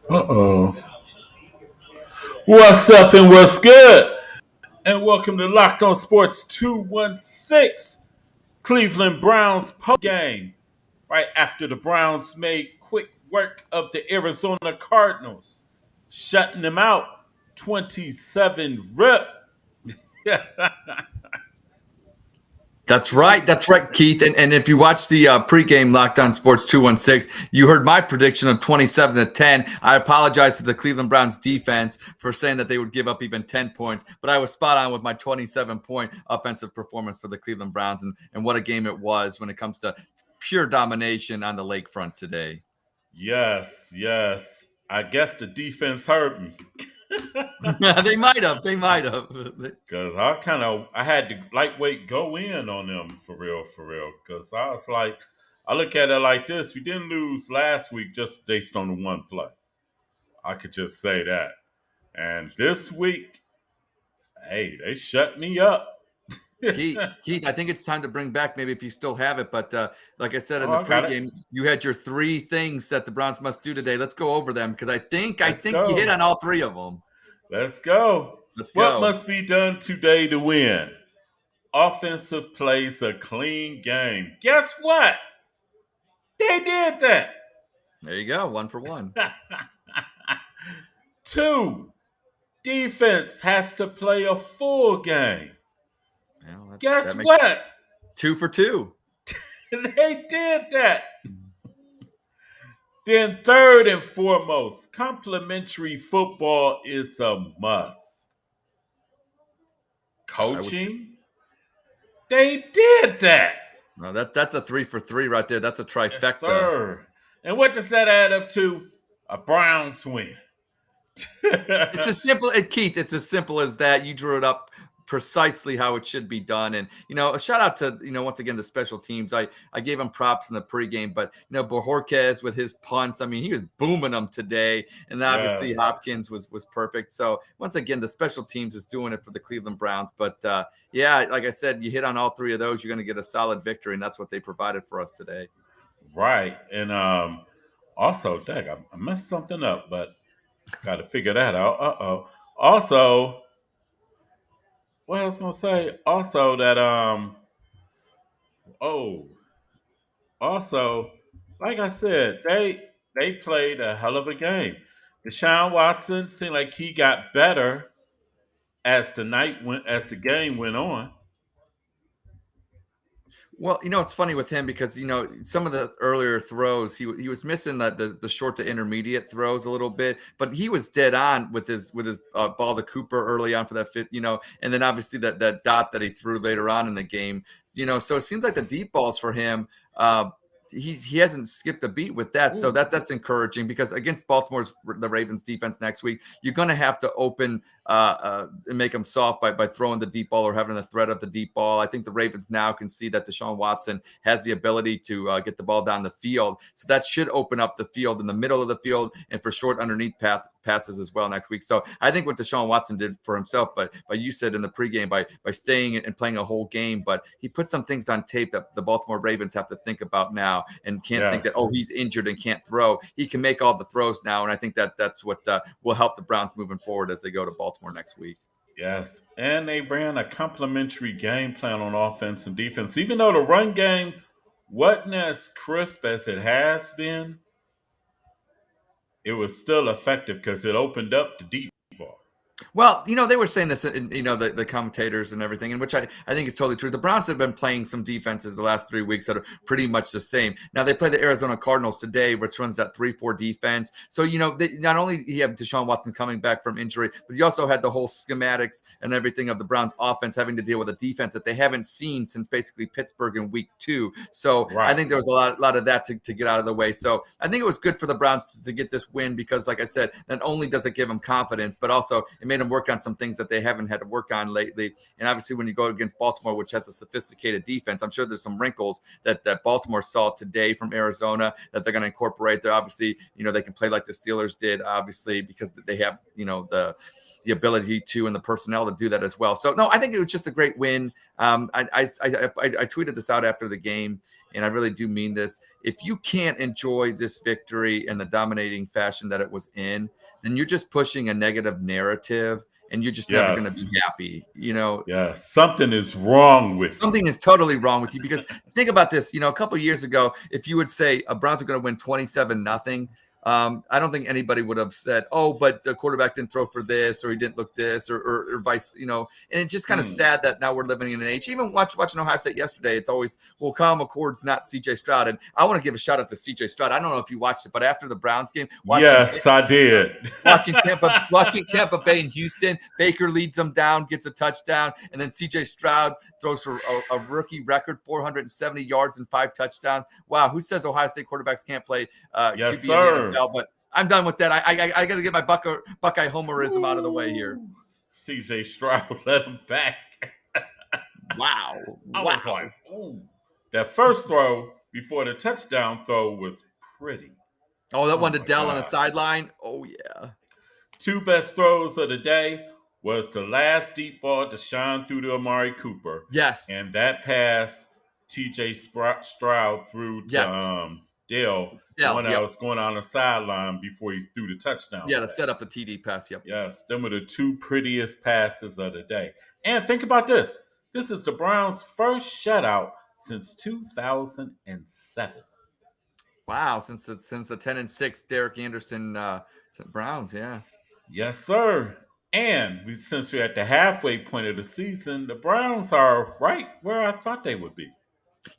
Uh-oh. What's up and what's good? And welcome to Locked On Sports 216, Cleveland Browns postgame. Right after the Browns made quick work of the Arizona Cardinals, shutting them out 27 rip. That's right. That's right, Keith. And if you watch the pregame Locked On Sports 216, you heard my prediction of 27-10. I apologize to the Cleveland Browns defense for saying that they would give up even 10 points, but I was spot on with my 27-point offensive performance for the Cleveland Browns. And what a game it was when it comes to pure domination on the lakefront today. Yes. I guess the defense hurt me. They might have. They might have. Cause I had to lightweight go in on them for real. Cause I was like, I look at it like this: we didn't lose last week just based on the one play. I could just say that. And this week, hey, they shut me up. Keith, I think it's time to bring back, maybe if you still have it, but like I said in Oh, the I got it. pregame, you had your three things that the Browns must do today. Let's go over them because I Let's think you hit go. on all three of them. Let's go. Let's What go. must be done today to win? Offensive plays a clean game. Guess what? They did that. There you go, 1 for 1. Two, defense has to play a full game. Well, Guess that makes what? 2 for 2. They did that. Then, third and foremost, complimentary football is a must. I would say, Coaching, they did that. no, that's a 3 for 3 right there. That's a Yes, trifecta. sir. And what does that add up to? A Browns win. It's as simple, Keith. It's as simple as that. You drew it up precisely how it should be done. And a shout out to once again the special teams. I gave him props in the pregame, but Bojorquez with his punts. I mean, he was booming them today, and obviously Yes. Hopkins was perfect. So once again, the special teams is doing it for the Cleveland Browns. But yeah, like I said, you hit on all three of those, you're going to get a solid victory, and that's what they provided for us today. Right. And also, dang, I messed something up, but got to figure that out. Uh-oh. Also, what I was gonna say, also that oh, also, like I said, they played a hell of a game. Deshaun Watson seemed like he got better as the game went on. Well, it's funny with him because some of the earlier throws he was missing the short to intermediate throws a little bit, but he was dead on with his ball to Cooper early on for that fit, and then obviously that dot that he threw later on in the game, so it seems like the deep balls for him. He hasn't skipped a beat with that, so Ooh, that's encouraging because against the Ravens defense next week, you're going to have to open and make them soft by throwing the deep ball or having the threat of the deep ball. I think the Ravens now can see that Deshaun Watson has the ability to get the ball down the field, so that should open up the field in the middle of the field and for short underneath passes as well next week. So I think what Deshaun Watson did for himself, but you said in the pregame by staying and playing a whole game, but he put some things on tape that the Baltimore Ravens have to think about now and can't think that, yes, he's injured and can't throw. He can make all the throws now, and I think that's what will help the Browns moving forward as they go to Baltimore next week. yes, and they ran a complementary game plan on offense and defense. Even though the run game wasn't as crisp as it has been, it was still effective because it opened up the deep ball. Well, they were saying this, the commentators and everything, and which I think is totally true. The Browns have been playing some defenses the last 3 weeks that are pretty much the same. Now, they play the Arizona Cardinals today, which runs that 3-4 defense. So, not only you have Deshaun Watson coming back from injury, but you also had the whole schematics and everything of the Browns offense having to deal with a defense that they haven't seen since basically Pittsburgh in week 2. So I Right. think there was a lot of that to get out of the way. So I think it was good for the Browns to get this win because, like I said, not only does it give them confidence, but also it made them work on some things that they haven't had to work on lately. And obviously, when you go against Baltimore, which has a sophisticated defense, I'm sure there's some wrinkles that Baltimore saw today from Arizona that they're going to incorporate. They're obviously, they can play like the Steelers did, obviously, because they have, the ability to and the personnel to do that as well. So no, I think it was just a great win. I tweeted this out after the game, and I really do mean this, if you can't enjoy this victory in the dominating fashion that it was in, then you're just pushing a negative narrative and you're just never going to be Yes. happy. You know, Yes. Something is wrong with you. something is totally wrong with you because think about this. A couple of years ago, if you would say a Browns are going to win 27-0, I don't think anybody would have said, "Oh, but the quarterback didn't throw for this, or he didn't look this, or vice." And it's just kind of Hmm. sad that now we're living in an age. Even watching Ohio State yesterday, it's always, "Well, Kyle McCord's not C.J. Stroud," and I want to give a shout out to C.J. Stroud. I don't know if you watched it, but after the Browns game, Yes, I did. watching Tampa Bay and Houston, Baker leads them down, gets a touchdown, and then C.J. Stroud throws for a rookie record 470 yards and 5 touchdowns. Wow, who says Ohio State quarterbacks can't play Yes, QB in the sir. NFL? But I'm done with that. I got to get my Buckeye homerism out of the way here. Ooh. CJ Stroud let him back. Wow, I was like, wow. ooh. That first throw before the touchdown throw was pretty. Oh, that Oh one to my Dell on the God. sideline. Oh yeah. Two best throws of the day was the last deep ball to shine through to Amari Cooper, Yes, and that pass TJ Stroud threw to yes. Dale, the Dell. one that Yep. was going on the sideline before he threw the touchdown Yeah, to set up pass. the TD pass. Yep. Yes, them are the two prettiest passes of the day. And think about this. This is the Browns' first shutout since 2007. Wow. Since the 10-6 Derek Anderson Browns. Yeah. Yes, sir. And since we're at the halfway point of the season, the Browns are right where I thought they would be.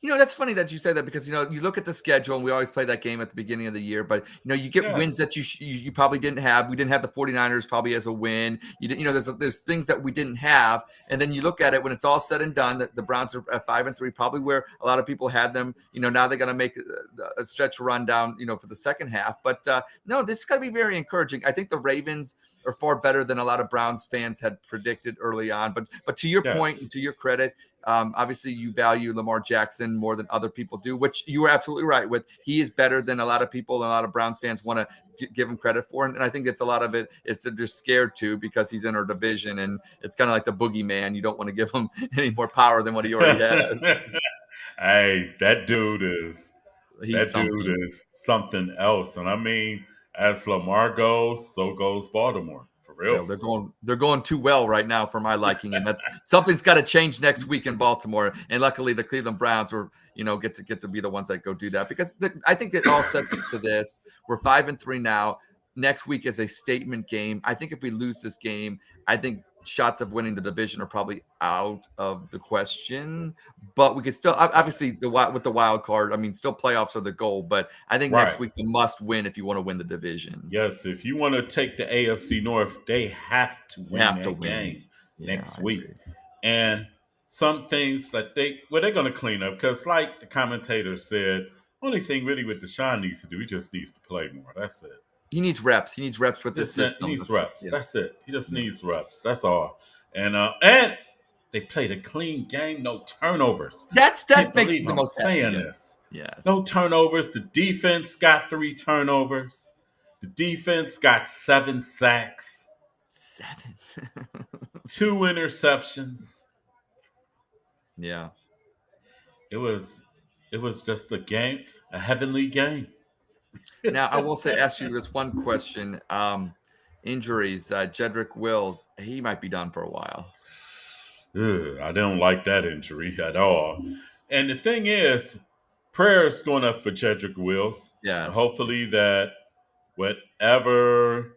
That's funny that you say that because you look at the schedule and we always play that game at the beginning of the year, but you get wins Yes. that you probably didn't have. We didn't have the 49ers probably as a win. There's things that we didn't have, and then you look at it when it's all said and done that the Browns are at 5-3, probably where a lot of people had them. Now they're going to make a stretch run down, for the second half. But no, this is going to be very encouraging. I think the Ravens are far better than a lot of Browns fans had predicted early on. But to your point Yes. and to your credit, obviously, you value Lamar Jackson more than other people do, which you were absolutely right with. He is better than a lot of people and a lot of Browns fans want to give him credit for. And I think it's a lot of it is they're just scared to because he's in our division and it's kind of like the boogeyman. You don't want to give him any more power than what he already has. Hey, He's that dude something. is something else. And I mean, as Lamar goes, so goes Baltimore. For real, Yeah, for real. they're going too well right now for my liking, and that's something's got to change next week in Baltimore. And luckily, the Cleveland Browns are get to be the ones that go do that because I think it all sets up to this. We're 5-3 now. Next week is a statement game. I think if we lose this game, I think shots of winning the division are probably out of the question. But we could still obviously with the wild card. I mean, still playoffs are the goal, but I think next Right. week's a must win if you want to win the division. Yes, if you want to take the AFC North, they have to You win have to that win. game Yeah, next I week. agree. And some things that they're going to clean up because, like the commentator said, only thing really with Deshaun needs to do, he just needs to play more. That's it. He needs reps. He needs reps with this He system. needs That's reps. yeah, That's it. He just yeah. needs reps. That's all. And they played a clean game, no turnovers. That Can't makes me believe the I'm most happy. saying Yes. this. Yes. No turnovers. The defense got 3 turnovers. The defense got 7 sacks, 7. 2 interceptions. Yeah. It was just a game, a heavenly game. Now I will say ask you this one question. Injuries, Jedrick Wills, he might be done for a while. Ugh, I don't like that injury at all. And the thing is, prayers going up for Jedrick Wills. Yes. Hopefully that whatever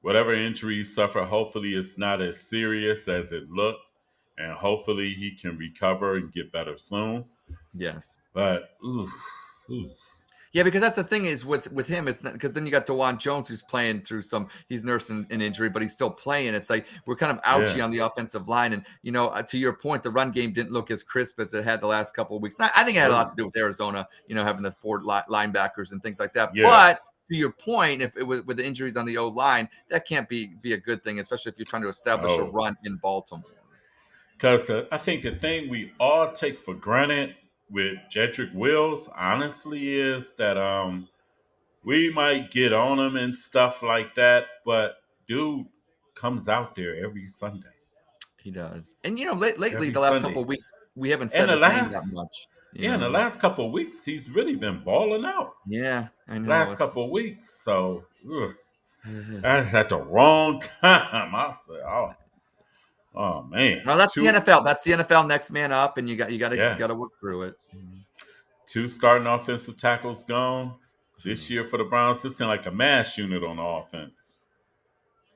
whatever injury he suffered, hopefully it's not as serious as it looked, and hopefully he can recover and get better soon. Yes. But oof. Yeah, because that's the thing is with him is because then you got Dewan Jones who's playing through he's nursing an injury, but he's still playing. It's like we're kind of ouchy Yeah. on the offensive line, and to your point, the run game didn't look as crisp as it had the last couple of weeks. I think it had a lot Oh, to do with Arizona, having the four linebackers and things like that. yeah. But to your point, if it was with the injuries on the O line, that can't be a good thing, especially if you're trying to establish a Oh. run in Baltimore. Because I think the thing we all take for granted with Jedrick Wills, honestly, is that we might get on him and stuff like that, but dude comes out there every Sunday. He does, and lately Every the last couple Sunday. of weeks we haven't And said his name that much. You Yeah, in the know, last couple of weeks, he's really been balling out. yeah, I know. Last It's couple of weeks, so that's at the wrong time. I said, oh man, well, that's the NFL. That's the NFL. Next man up, and you yeah, got to work through it. Mhm. two starting offensive tackles gone this year for the Browns. This seemed like a mass unit on the offense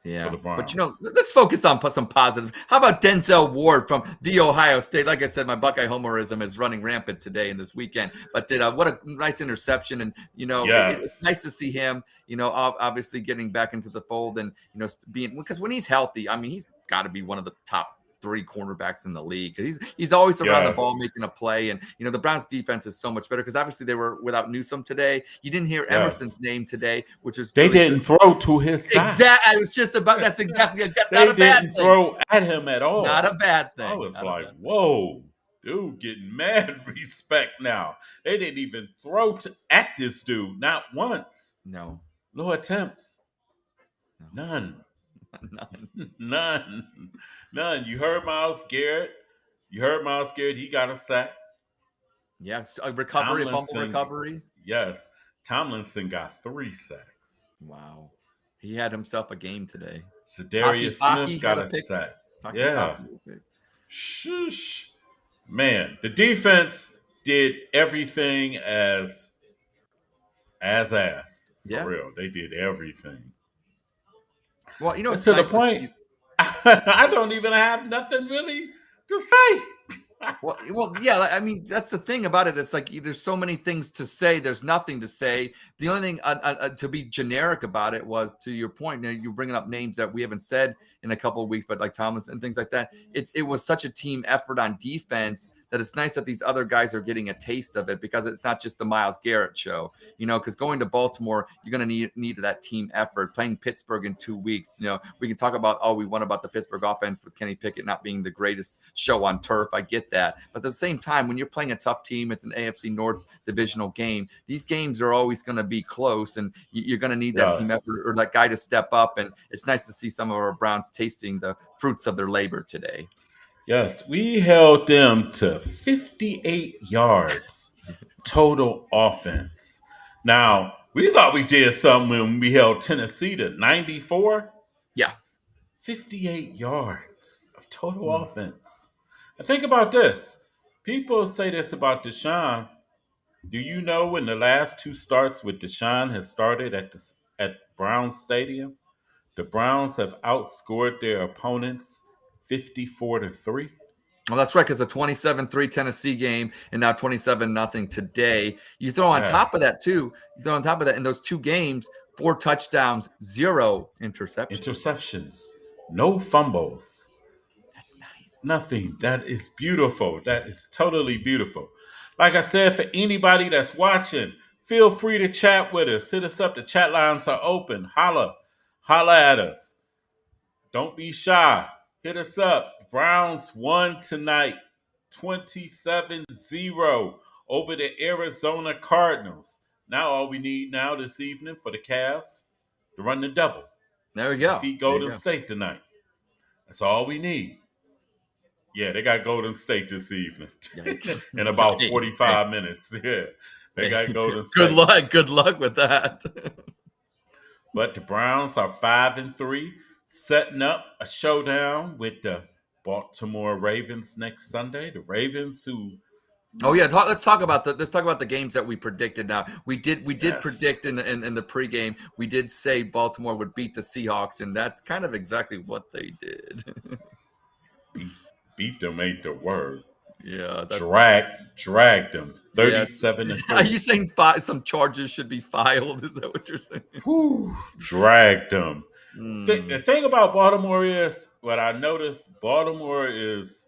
for Yeah, the but Browns. let's focus on some positives. How about Denzel Ward from the Ohio State? Like I said, my Buckeye homerism is running rampant today and this weekend. But did what a nice interception, and it's Yes, nice to see him. Obviously getting back into the fold, and being, because when he's healthy, I mean, he's got to be one of the top three cornerbacks in the league. He's always around the ball yes, making a play, and the Browns defense is so much better because obviously they were without Newsome today. You didn't hear yes. Emerson's name today, which is They really good. didn't throw to his side. Exactly. I was just about. That's exactly. That's not They a bad didn't thing. throw at him at Not all. a bad I thing. was Not a like, bad thing. whoa, dude, getting mad respect now. They didn't even throw at this dude, not once. No. No attempts. No. None. Nothing. None. None. You heard Miles Garrett. You heard Miles Garrett. He got a sack. Yes. A recovery. A fumble Tomlinson, recovery. yes. Tomlinson got 3 sacks. Wow. He had himself a game today. Taki Zadarius Taki Smith had got a a pick. sack. Taki Yeah. Taki had a pick. Shush. Man, the defense did everything as asked. For Yeah. real. They did everything. Well, And it's to the nice to point, see. I don't even have nothing really to say. Well, yeah. I mean, that's the thing about it. It's like there's so many things to say. There's nothing to say. The only thing to be generic about it was, to your point. You're bringing up names that we haven't said in a couple of weeks, but like Thomas and things like that. It was such a team effort on defense that it's nice that these other guys are getting a taste of it, because it's not just the Myles Garrett show. Because going to Baltimore, you're going to need that team effort. Playing Pittsburgh in 2 weeks, we can talk about all we want about the Pittsburgh offense with Kenny Pickett not being the greatest show on turf. I get that. But at the same time, when you're playing a tough team, it's an AFC North divisional game. These games are always going to be close, and you're going to need that team Yes. effort or that guy to step up. And it's nice to see some of our Browns tasting the fruits of their labor today. Yes. We held them to 58 yards total offense. Now, we thought we did something when we held Tennessee to 94. Yeah. 58 yards of total Mm. offense. And think about this. People say this about Deshaun. Do you know when the last two starts with Deshaun has started at Brown Stadium? The Browns have outscored their opponents 54-3. Well, that's right, because a 27-3 Tennessee game and now 27-0 today. You throw on top of Yes. that, too. You throw on top of that, in those two games, 4 touchdowns, 0 interceptions. Interceptions. No fumbles. That's nice. Nothing. That is beautiful. That is totally beautiful. Like I said, for anybody that's watching, feel free to chat with us. Hit us up. The chat lines are open. Holla. Holla at us. Don't be shy. Hit us up. Browns won tonight 27-0 over the Arizona Cardinals. Now all we need now this evening for the Cavs to run the double. There we go. Defeat There you Golden go. State tonight. That's all we need. Yeah, they got Golden State this evening Yikes. in about Hey, hey, 45 minutes. Yeah, they hey. got Golden Good State. luck. Good luck with that. But the Browns are 5-3, setting up a showdown with the Baltimore Ravens next Sunday. The Ravens, who, Oh yeah, let's talk about the games that we predicted. Now we did yes, predict in the pregame. We did say Baltimore would beat the Seahawks, and that's kind of exactly what they did. beat, beat them ain't the word. Yeah, Dragged them yes. 37 and Are you 3. saying some charges should be filed? Is that what you're saying? Whew, dragged them. The Mm, thing about Baltimore is what I noticed. Baltimore is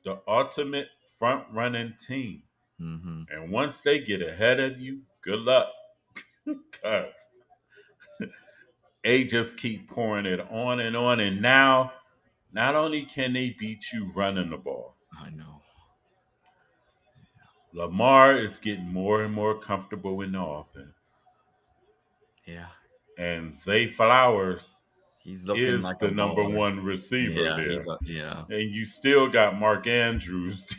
the ultimate front running team, hmm and once they get ahead of you, good luck, cause they just keep pouring it on and on. And now, not only can they beat you running the ball, I know. Lamar is getting more and more comfortable in the offense, Yeah, and Zay Flowers he's looking is like a the number baller. one receiver Yeah, there. yeah. And you still got Mark Andrews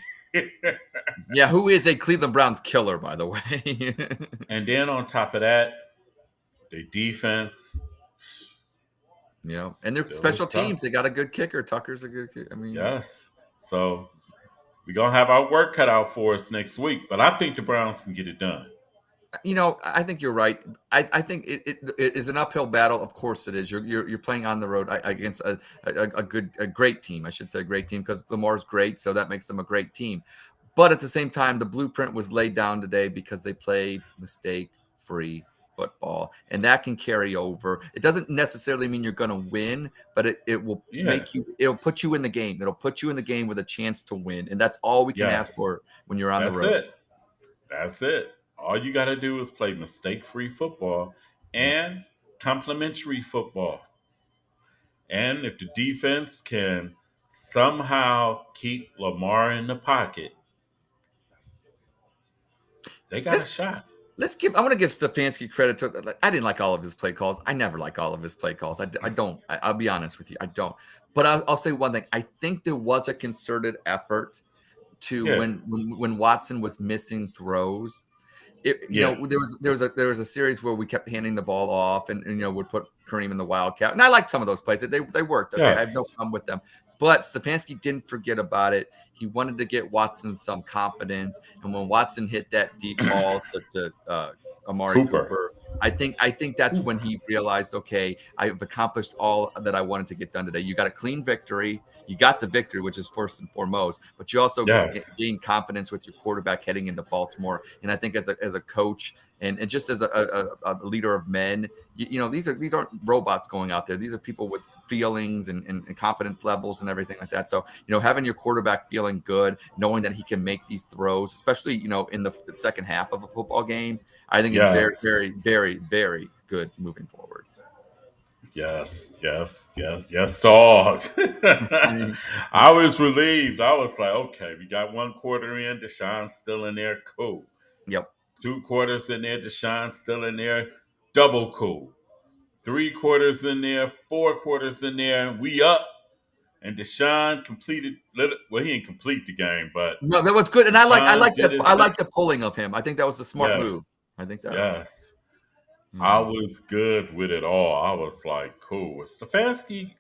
Yeah, who is a Cleveland Browns killer, by the way. And then on top of that, the defense And they're still special is teams. tough. They got a good kicker. Tucker's a good kicker. Yes. So we're gonna have our work cut out for us next week, but I think the Browns can get it done. I think you're right. I think it is an uphill battle. Of course, it is. You're playing on the road against a great team. I should say a great team because Lamar's great, so that makes them a great team. But at the same time, the blueprint was laid down today because they played mistake-free football, and that can carry over. It doesn't necessarily mean you're going to win, but it will Yeah. it'll put you in the game. It'll put you in the game with a chance to win, and that's all we can ask Yes. for when you're on the That's road. it. That's it. All you got to do is play mistake free football Yep. and complementary football. And if the defense can somehow keep Lamar in the pocket, they got a Let's shot. let's give. I want to give Stefanski credit to. I didn't like all of his play calls. I never like all of his play calls. I don't. I'll be honest with you. I don't. But I'll say one thing. I think there was a concerted effort to Yeah. when Watson was missing throws. Yeah. There was a series where we kept handing the ball off and would put Kareem in the wildcat, and I liked some of those plays. They worked. Okay, I have Yes. no problem with them. But Stefanski didn't forget about it. He wanted to get Watson some confidence, and when Watson hit that deep ball to Amari Cooper. Cooper, I think that's when he realized, okay, I've accomplished all that I wanted to get done today. You got a clean victory. You got the victory, which is first and foremost, but you also Yes. gain confidence with your quarterback heading into Baltimore. And I think as a coach and just as a leader of men, these aren't robots going out there. These are people with feelings and confidence levels and everything like that. So having your quarterback feeling good, knowing that he can make these throws, especially in the second half of a football game, I think is very, Yes. very, very, very good moving forward. Yes. Yes. Yes. Yes to all. I was relieved. I was like, okay, we got one quarter in. Deshaun's still in there. Cool. Yep. 2 quarters in there. Deshaun's still in there. Double cool. 3 quarters in there. 4 quarters in there. We up. And Deshaun completed. Well, he didn't complete the game, but No, that was good, and I like I Deshaun like did that. his I thing. like the pulling of him. I think that was a smart move. Yes. I think that. Yes. I Yeah. was good with it all. I was like, cool. Stefanski,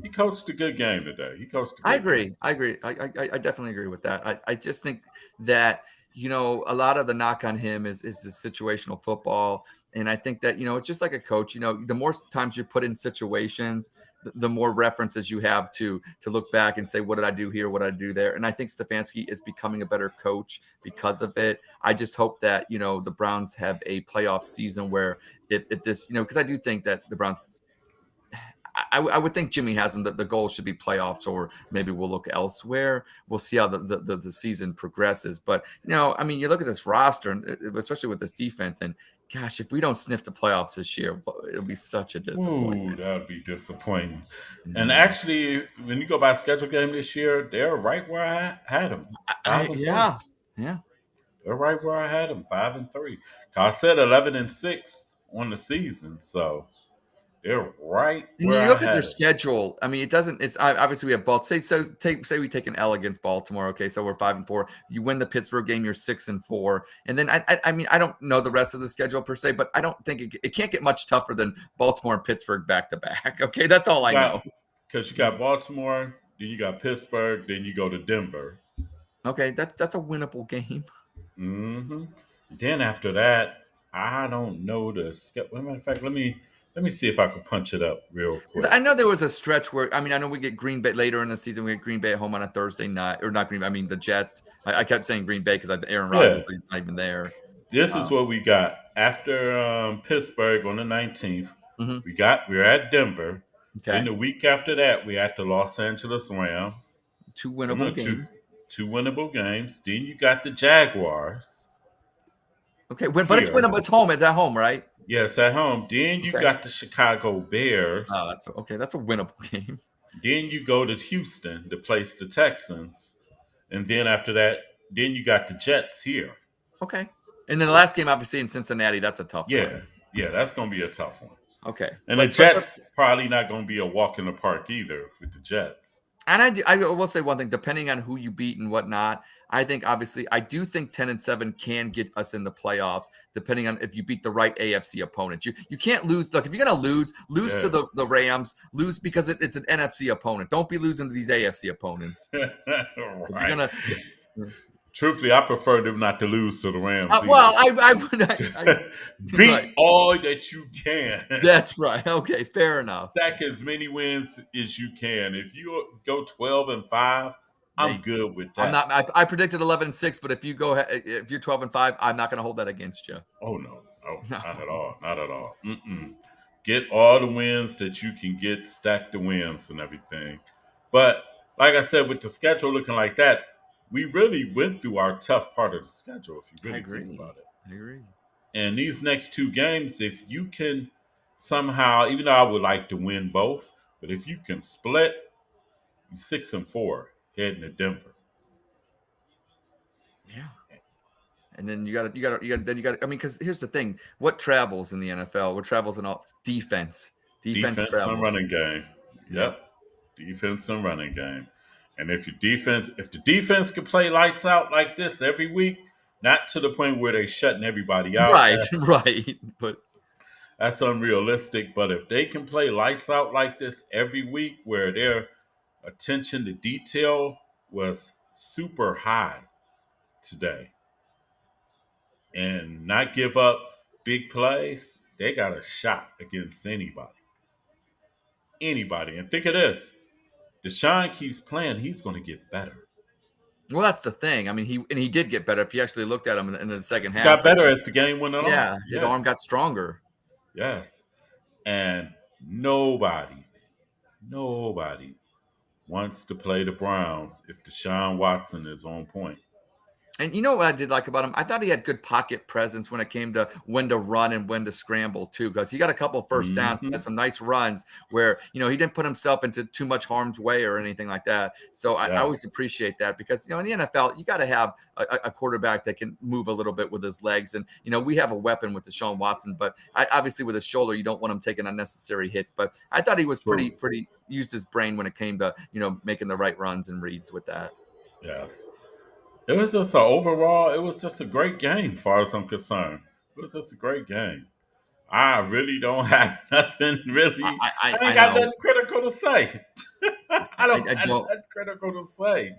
he coached a good game today. He coached a I good game. agree. I agree. I definitely agree with that. I just think that a lot of the knock on him is the situational football, and I think that it's just like a coach. The more times you're put in situations, the more references you have to look back and say, what did I do here? What did I do there? And I think Stefanski is becoming a better coach because of it. I just hope that the Browns have a playoff season where if this because I do think that the Browns. I would think Jimmy has them that the goal should be playoffs, or maybe we'll look elsewhere. We'll see how the season progresses. But I mean, you look at this roster, and especially with this defense, and gosh, if we don't sniff the playoffs this year, it'll be such a Ooh, disappointment. that would be disappointing. And Yeah. actually, when you go by schedule game this year, they're right where I had them, five and three. Yeah, yeah. They're right where I had them, 5-3. I said 11-6 on the season, so they're right And where you I look at their had them. schedule. I mean, it doesn't. It's obviously we have both. Say we take an L against Baltimore. Okay, so we're 5-4. You win the Pittsburgh game, you're 6-4. And then I mean, I don't know the rest of the schedule per se, but I don't think it can't get much tougher than Baltimore and Pittsburgh back to back. Okay, that's all I Got know. because you got Baltimore, then you got Pittsburgh, then you go to Denver. Okay, that's a winnable game. hmm Then after that, I don't know the schedule. Matter of fact, let me see if I can punch it up real 'Cause quick. I know there was a stretch where I mean I know we get Green Bay later in the season. We get Green Bay at home on a Thursday night, or not Green Bay. I mean the Jets. I kept saying Green Bay because Aaron Rodgers, Yeah, but he's not even there. this is Um, what we got after Pittsburgh on the 19th. mhm. We're at Denver. Then Okay, the week after that, we're at the Los Angeles Rams. two So no, winnable games. two winnable games. Then you got the Jaguars Okay, but it's here. winnable. It's home. It's at home, right? Yes, at home. Then you Okay. got the Chicago Oh, Bears. that's okay. That's a winnable game. Then you go to Houston to place the Texans. And then after that, then you got the Jets here. Okay. And then the last game, obviously in Cincinnati, that's a tough Yeah, one. yeah, that's gonna be a tough one. Okay, And the but Jets probably not gonna be a walk in the park either with the Jets. And I will say one thing, depending on who you beat and whatnot, I think obviously I do think 10-7 can get us in the playoffs, depending on if you beat the right AFC opponent. You can't lose. Look, if you're gonna lose to Yeah. the Rams, lose because it's an NFC opponent. Don't be losing to these AFC opponents. If you're Right. gonna, Truthfully, I prefer them not to lose to the Rams well, either. I would, Beat right. all that you can. That's right. Okay, fair enough. Stack as many wins as you can. If you go 12-5, I'm Hey, good with I'm that. not. I predicted 11-6, but if you go, if you're 12-5, I'm not gonna hold that against you. Oh no, oh, No. not at all, not at all. Mm-mm. Get all the wins that you can get, stack the wins and everything. But like I said, with the schedule looking like that, we really went through our tough part of the schedule. If you I really think agree. about it, I agree. and these next two games, if you can somehow, even though I would like to win both, but if you can split, you 6-4 heading to Denver. Yeah. And then then you got to, I mean, because here's the thing: what travels in the NFL? What travels in all defense? Defense Defense and travels. running game. Yep. Yep. Defense and running game. And if the defense can play lights out like this every week, not to the point where they shutting everybody out, Right. Right. But that's unrealistic. But if they can play lights out like this every week, where their attention to detail was super high today, and not give up big plays, they got a shot against anybody. Anybody. And think of this. Deshaun keeps playing, he's going to get better. well, that's the thing. I mean, he did get better. If you actually looked at him in the second He half, got better as the game went along. yeah, his Yeah, arm got stronger. yes. And nobody wants to play the Browns if Deshaun Watson is on point. And you know what I did like about him? I thought he had good pocket presence when it came to when to run and when to scramble too, because he got a couple first downs, Hmm. had some nice runs where he didn't put himself into too much harm's way or anything like that. So I always Yes, appreciate that because in the NFL you got to have a quarterback that can move a little bit with his legs, and we have a weapon with Deshaun Watson, but obviously with his shoulder you don't want him taking unnecessary hits. But I thought he was true. pretty used his brain when it came to making the right runs and reads with that. Yes. It was just overall, it was just a great game, as far as I'm concerned. It was just a great game. I really don't have nothing really. I I ain't got know. nothing critical to say. I don't I have don't. nothing critical to say.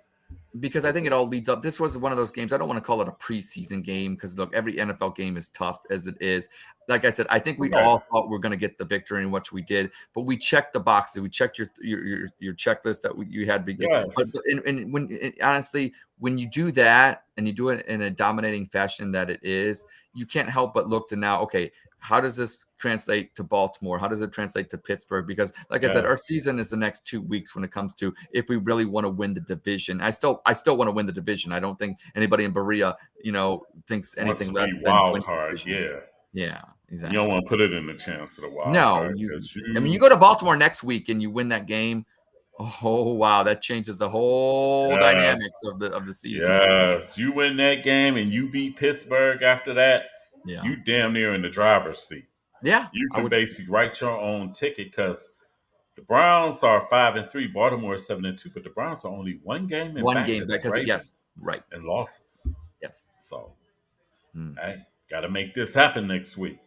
Because I think it all leads up. This was one of those games. I don't want to call it a preseason game because look, every NFL game is tough as it is. Like I said, I think we Right. all thought we are going to get the victory in which we did, but we checked the boxes. We checked your checklist that you had to begin. Yes. And honestly, when you do that and you do it in a dominating fashion that it is, you can't help but look to now. Okay, how does this translate to Baltimore? How does it translate to Pittsburgh? Because, like I said, our Yes. season is the next 2 weeks when it comes to if we really want to win the division. I still want to win the division. I don't think anybody in Berea, thinks Wants anything to less be than wild winning the card. division. Yeah. Yeah, You don't exactly. want to put it in the chance of the wild No, card because I mean, you you. go to Baltimore next week and you win that game. Oh wow, that changes the whole dynamics Yes. of the season. Yes. You win that game and you beat Pittsburgh after that, Yeah, you damn near in the driver's seat. yeah, You I can would. basically write your own ticket because the Browns are 5-3, Baltimore is 7-2, but the Browns are only one game in One back game of the because yes, Ravens right, and losses. yes. So, Hmm. hey, got to make this happen next week.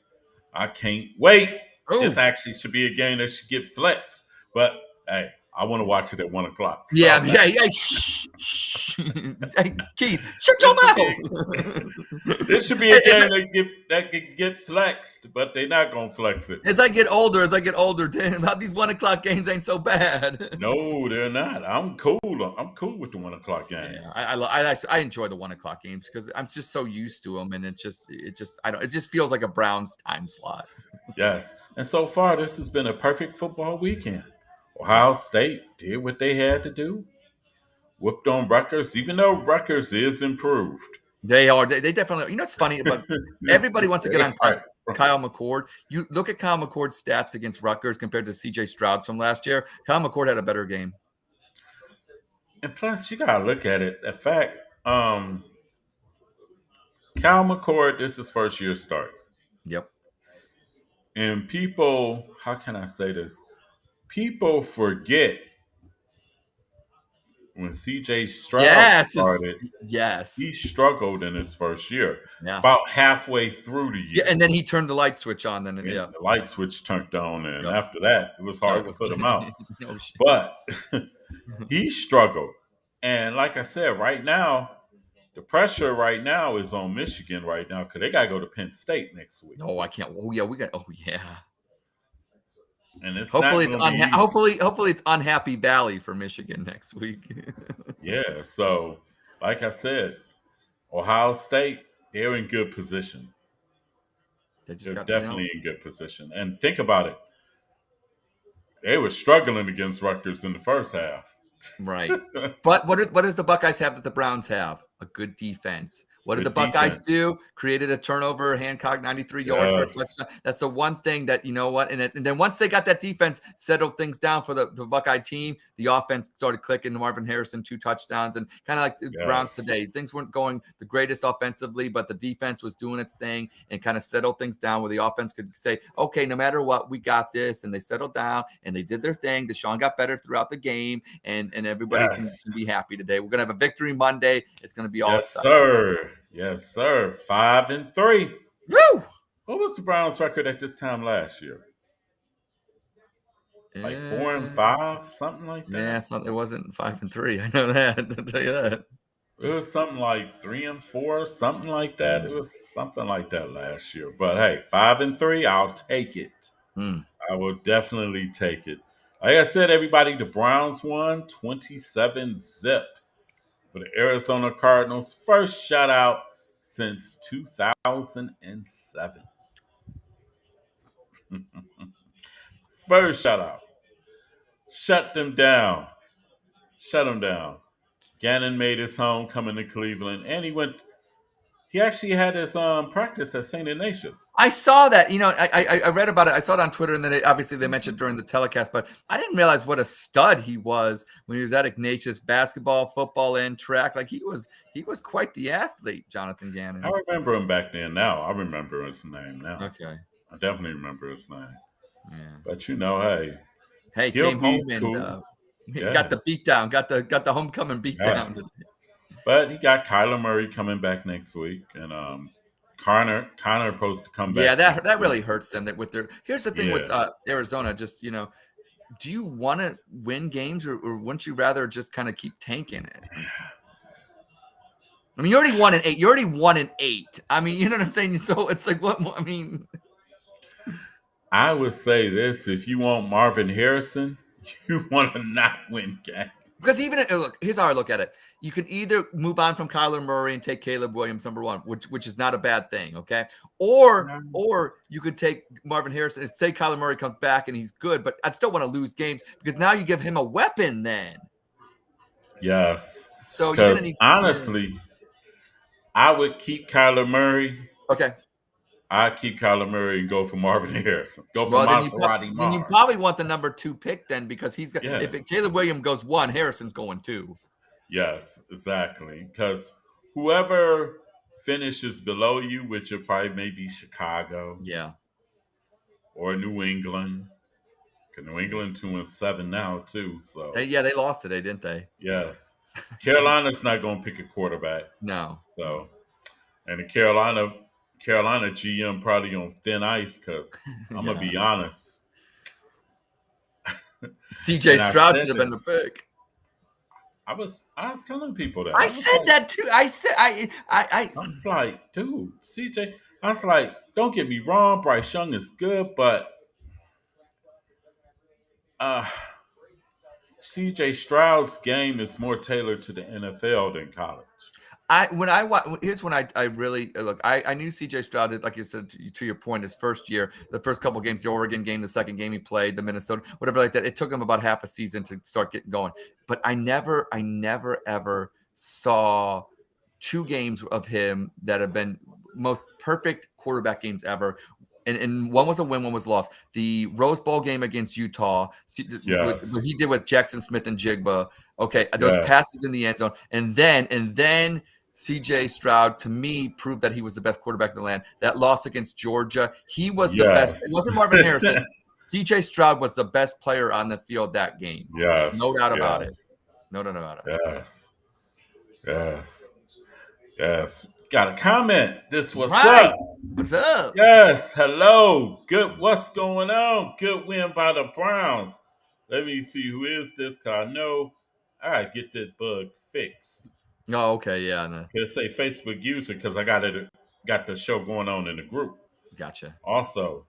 I can't wait. This Oh, actually should be a game that should get flexed, but hey, I want to watch it at 1 o'clock. yeah, So, yeah, yeah. Shh, shh. Hey, Keith, shut this should your be mouth. this should be a game that could get flexed, but they're not gonna flex it. As I get older, damn, these 1 o'clock games ain't so bad. No, they're not. I'm cool. I'm cool with the 1 o'clock Yeah, games. I actually I enjoy the 1 o'clock games because I'm just so used to them, and I don't it just feels like a Browns time slot. Yes. And so far, this has been a perfect football weekend. Ohio State did what they had to do, whooped on Rutgers, even though Rutgers is improved. They are they definitely. You know what's funny about everybody wants to get They on are. Kyle McCord. You look at Kyle McCord's stats against Rutgers compared to C.J. Stroud's from last year. Kyle McCord had a better game. And plus, you gotta look at it. The fact, Cal McCord, this is first year start, Yep. and people, how can I say this? People forget when CJ Stroud Yes, started, he yes, struggled in his first year. yeah, About halfway through the yeah. year, And then he turned the light switch on. Then and yeah, the light switch turned on, and yep. after that, it was No, hard it to was put him out. no shit. But he struggled, and like I said, right now, the pressure right now is on Michigan right now because they got to go to Penn State next week, No, I can't. Oh yeah, we got. Oh yeah. and it's not Hopefully it's going to be easy. hopefully it's unhappy valley for Michigan next week. Yeah, so like I said, Ohio State, they're in good position. They just They're got definitely in good position. And think about it. They were struggling against Rutgers in the first half. right. But what does the Buckeyes have that the Browns have? A good defense. What did the Good Buckeyes defense. do? Created a turnover, Hancock 93 yards for a Yes. touchdown. That's the one thing that you know what. And then once they got that defense settled things down for the Buckeye team, the offense started clicking. Marvin Harrison 2 touchdowns, and kind of like the Browns Yes. today. Things weren't going the greatest offensively, but the defense was doing its thing and kind of settled things down where the offense could say, okay, no matter what, we got this. And they settled down and they did their thing. Deshaun got better throughout the game, and everybody Yes. can be happy today. We're gonna have a victory Monday. It's gonna be all Yes, exciting. sir. Yes, sir. 5-3. Woo! What was the Browns' record at this time last year? Like 4-5, something like Yeah, that. so it wasn't 5-3. I know that. I'll tell you that. It was something like 3-4, something like that. It was something like that last year. But hey, 5-3, I'll take it. Hmm. I will definitely take it. Like I said, everybody, the Browns won 27-0 for the Arizona Cardinals. First shutout since 2007. First shutout. Shut them down. Shut them down. Gannon made his homecoming to Cleveland, and he went. He actually had his practice at St. Ignatius. I saw that. You know, I read about it. I saw it on Twitter, and then obviously they mentioned during the telecast. But I didn't realize what a stud he was when he was at Ignatius. Basketball, football, and track. Like he was quite the athlete, Jonathan I Gannon. remember him back then. Now I remember his name. Now Okay. I definitely remember his name. Yeah. But hey, Hey, he'll came be home and cool. got Yeah, the beat down. Got the homecoming beat down. yes. But he got Kyler Murray coming back next week, and Connor supposed to come Yeah, back next that week. really hurts them. That with their here's the thing with Yeah, Arizona. Just do you want to win games or wouldn't you rather just kind of keep tanking it? I mean, you already won an 8. You already won an 8. I mean, you know what I'm saying? So it's like, what more? I mean, I would say this: if you want Marvin Harrison, you want to not win games. because even look, here's how I look at it. You can either move on from Kyler Murray and take Caleb Williams number 1, which is not a bad thing, okay? Or you could take Marvin Harrison and say Kyler Murray comes back and he's good, but I'd still want to lose games because now you give him a weapon then. Yes, So you're gonna because need, yeah. honestly, I would keep Kyler Murray. Okay. I'd keep Kyler Murray and go for Marvin Harrison. Go for Well, Maserati then you Mar. probably want the number 2 pick then because he's got Yeah. if Caleb Williams goes 1, Harrison's going 2. Yes, exactly. Because whoever finishes below you, which will probably maybe Chicago Yeah. or New England. Because New Yeah. England 2-7 now too. So They lost today, didn't they? yes, Carolina's not going to pick a quarterback. No. So and the Carolina GM probably on thin ice because I'm gonna Yeah. be honest. CJ And I Stroud should said have been the this. pick. I was telling people that I said that too. I said I was like, dude, CJ. I was like, don't get me wrong, Bryce Young is good, but uh, CJ Stroud's game is more tailored to the NFL than college. here's when I really look. I knew CJ Stroud did, like you said, to your point, his first year, the first couple games, the Oregon game, the second game he played, the Minnesota, whatever like that. It took him about half a season to start getting going. But I never ever saw 2 games of him that have been most perfect quarterback games ever. And one was a win, one was a loss. The Rose Bowl game against Utah, what Yes, he did with Jackson Smith and Jigba. Okay, those yes, passes in the end zone, and then CJ Stroud, to me, proved that he was the best quarterback in the land. That loss against Georgia, he was the best. It yes, wasn't Marvin Harrison. CJ Stroud was the best player on the field that game. No yes, doubt about it. yes. No doubt about it. Yes. Yes. Yes. Got a comment. This what's Right. up? What's up? Yes. Hello. Good. What's going on? Good win by the Browns. Let me see who is this, cause I know I gotta get that bug fixed. Oh, okay. Yeah. No, It say Facebook user because I got the show going on in the group gotcha. also.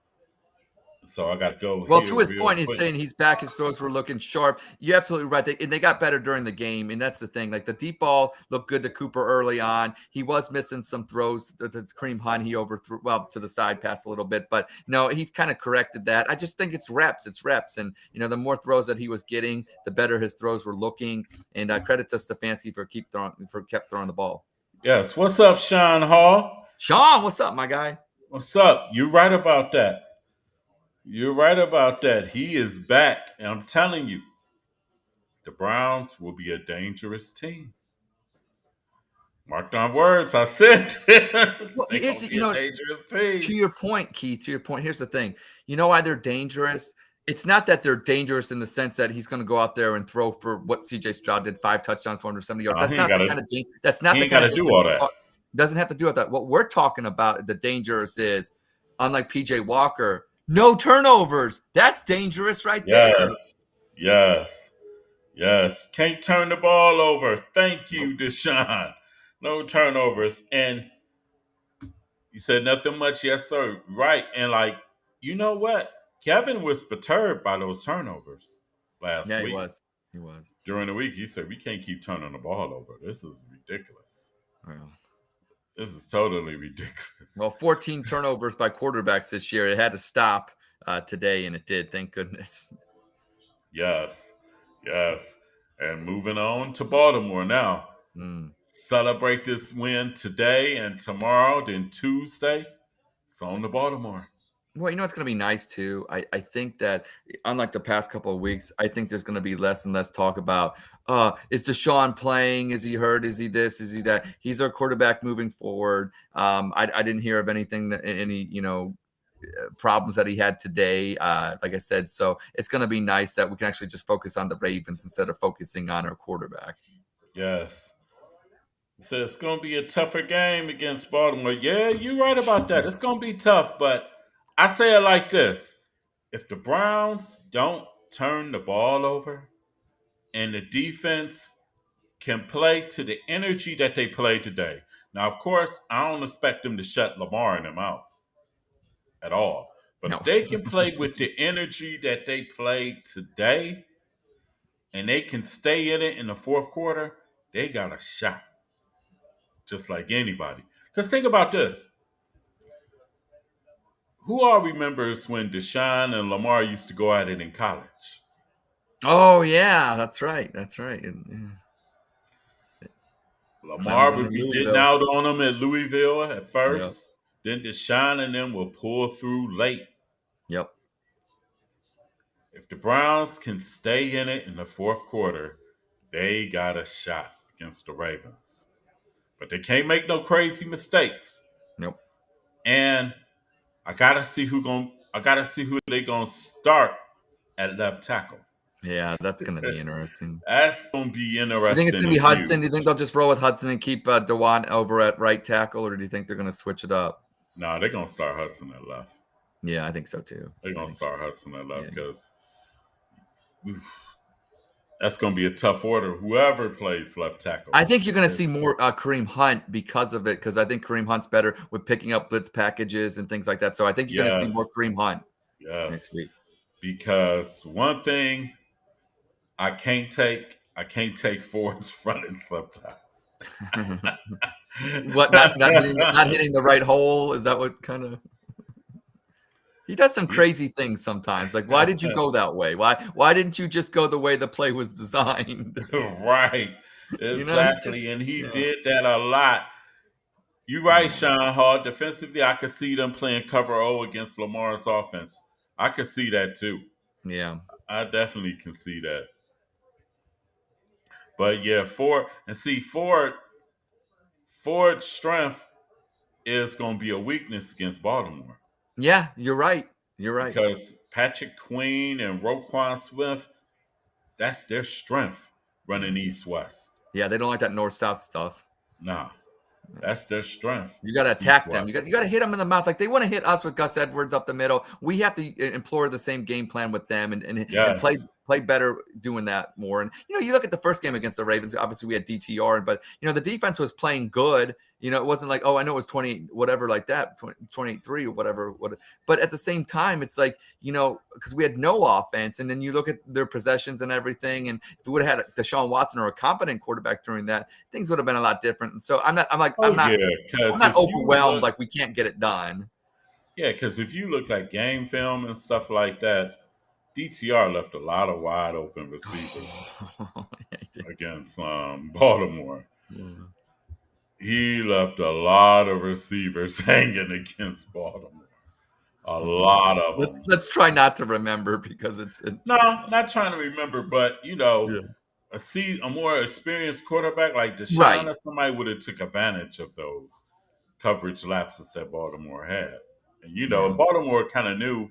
So I got to go Well, here to his real point, he's quick. saying he's back. His throws were looking sharp. You're absolutely right. And they got better during the game. And that's the thing. Like the deep ball looked good to Cooper early on. He was missing some throws to Kareem Hunt. He overthrew, well, to the side pass a little bit. But no, he kind of corrected that. I just think it's reps. It's reps. And, the more throws that he was getting, the better his throws were looking. And credit to Stefanski kept throwing the ball. Yes. What's up, Sean Hall? Sean, what's up, my guy? What's up? You're right about that. You're right about that. He is back. And I'm telling you, the Browns will be a dangerous team. Mark my words. I said this. Well, They're here's going to be a dangerous to team. your point, Keith, to your point, here's the thing. You know why they're dangerous? It's not that they're dangerous in the sense that he's going to go out there and throw for what CJ Stroud did, 5 touchdowns, 470 yards. No, That's not the kind of that's not he the ain't got kind of to do danger all we're that. talking. Doesn't have to do with that. What we're talking about, the dangerous is, unlike PJ Walker, no turnovers. That's dangerous right there. Yes. Yes. Yes. Can't turn the ball over. Thank Nope. you, Deshaun. No turnovers. And you said nothing much. Yes, sir. Right. And you know what? Kevin was perturbed by those turnovers last Yeah, he week. was. He was. During the week, he said, we can't keep turning the ball over. This is ridiculous. Well, This is totally ridiculous. well, 14 turnovers by quarterbacks this year. It had to stop today, and it did. Thank goodness. Yes. Yes. And moving on to Baltimore now. Mm. Celebrate this win today and tomorrow, then Tuesday. It's on to Baltimore. Well, it's going to be nice too. I think that unlike the past couple of weeks, I think there's going to be less and less talk about, is Deshaun playing? Is he hurt? Is he this? Is he that? He's our quarterback moving forward. I didn't hear of anything any problems that he had today. Like I said, so it's going to be nice that we can actually just focus on the Ravens instead of focusing on our quarterback. Yes. So it's going to be a tougher game against Baltimore. Yeah, you're right about that. It's going to be tough, but I say it like this. If the Browns don't turn the ball over and the defense can play to the energy that they played today. Now, of course, I don't expect them to shut Lamar and them out at all. But No, if they can play with the energy that they played today and they can stay in it in the fourth quarter, they got a shot just like anybody. Because think about this. Who all remembers when Deshaun and Lamar used to go at it in college? oh yeah, that's right. That's right. Lamar Clemson would and be getting Louisville. out on them at Louisville at Yep. first. Then Deshaun and them will pull through late. Yep. If the Browns can stay in it in the fourth quarter, they got a shot against the Ravens. But they can't make no crazy mistakes. Nope. And I gotta see who they gonna start at left tackle. Yeah, that's going to be interesting. That's gonna be You think it's interesting going to be and Hudson? Do you huge. think they'll just roll with Hudson and keep Dewan over at right tackle, or do you think they're going to switch it up? Nah, they're gonna start Hudson at left. Yeah, I think so too. They're I gonna think, start Hudson at yeah. left because that's gonna be a tough order. Whoever plays left tackle. I think you're going to see It's, more Kareem Hunt because of it, because I think Kareem Hunt's better with picking up blitz packages and things like that. So I think you're going to see more yes, Kareem Hunt next yes. week. Because one thing I can't take Ford's running sometimes. What? Not hitting the right hole? Is that what kind of? He does some He- crazy things sometimes. Like, why did you go that way? Why didn't you just go the way the play was designed? right. He's just Exactly. And he yeah. did that a lot. You're right, Yeah. Sean Hall. Defensively, I could see them playing cover O against Lamar's offense. I could see that too. Yeah. I definitely can see that. But yeah, Ford's strength is going to be a weakness against Baltimore Yeah, you're right. You're right. because Patrick Queen and Roquan Swift, that's their strength. running east-west. Yeah, they don't like that north-south stuff. Nah, that's their strength. You got to It's attack them. east-west. You got to hit them in the mouth. Like they want to hit us with Gus Edwards up the middle. We have to employ the same game plan with them and Yes. play better doing that more. And you look at the first game against the Ravens. Obviously, we had DTR, but the defense was playing good. It wasn't like, oh, I know it was 20 whatever like that, 23 or whatever. But at the same time, it's like because we had no offense, and then you look at their possessions and everything. And if we would have had Deshaun Watson or a competent quarterback during that, things would have been a lot different. And so I'm not Oh yeah, I'm because not overwhelmed like we can't get it done. if you look at game film and stuff like that, DTR left a lot of wide open receivers against Baltimore. Yeah. He left a lot of receivers hanging against Baltimore. A lot of them. Let's try not to remember because it's No, not trying to remember, but yeah. a more experienced quarterback like Deshaun Right. or somebody would have took advantage of those coverage lapses that Baltimore had. And Yeah. Baltimore kind of knew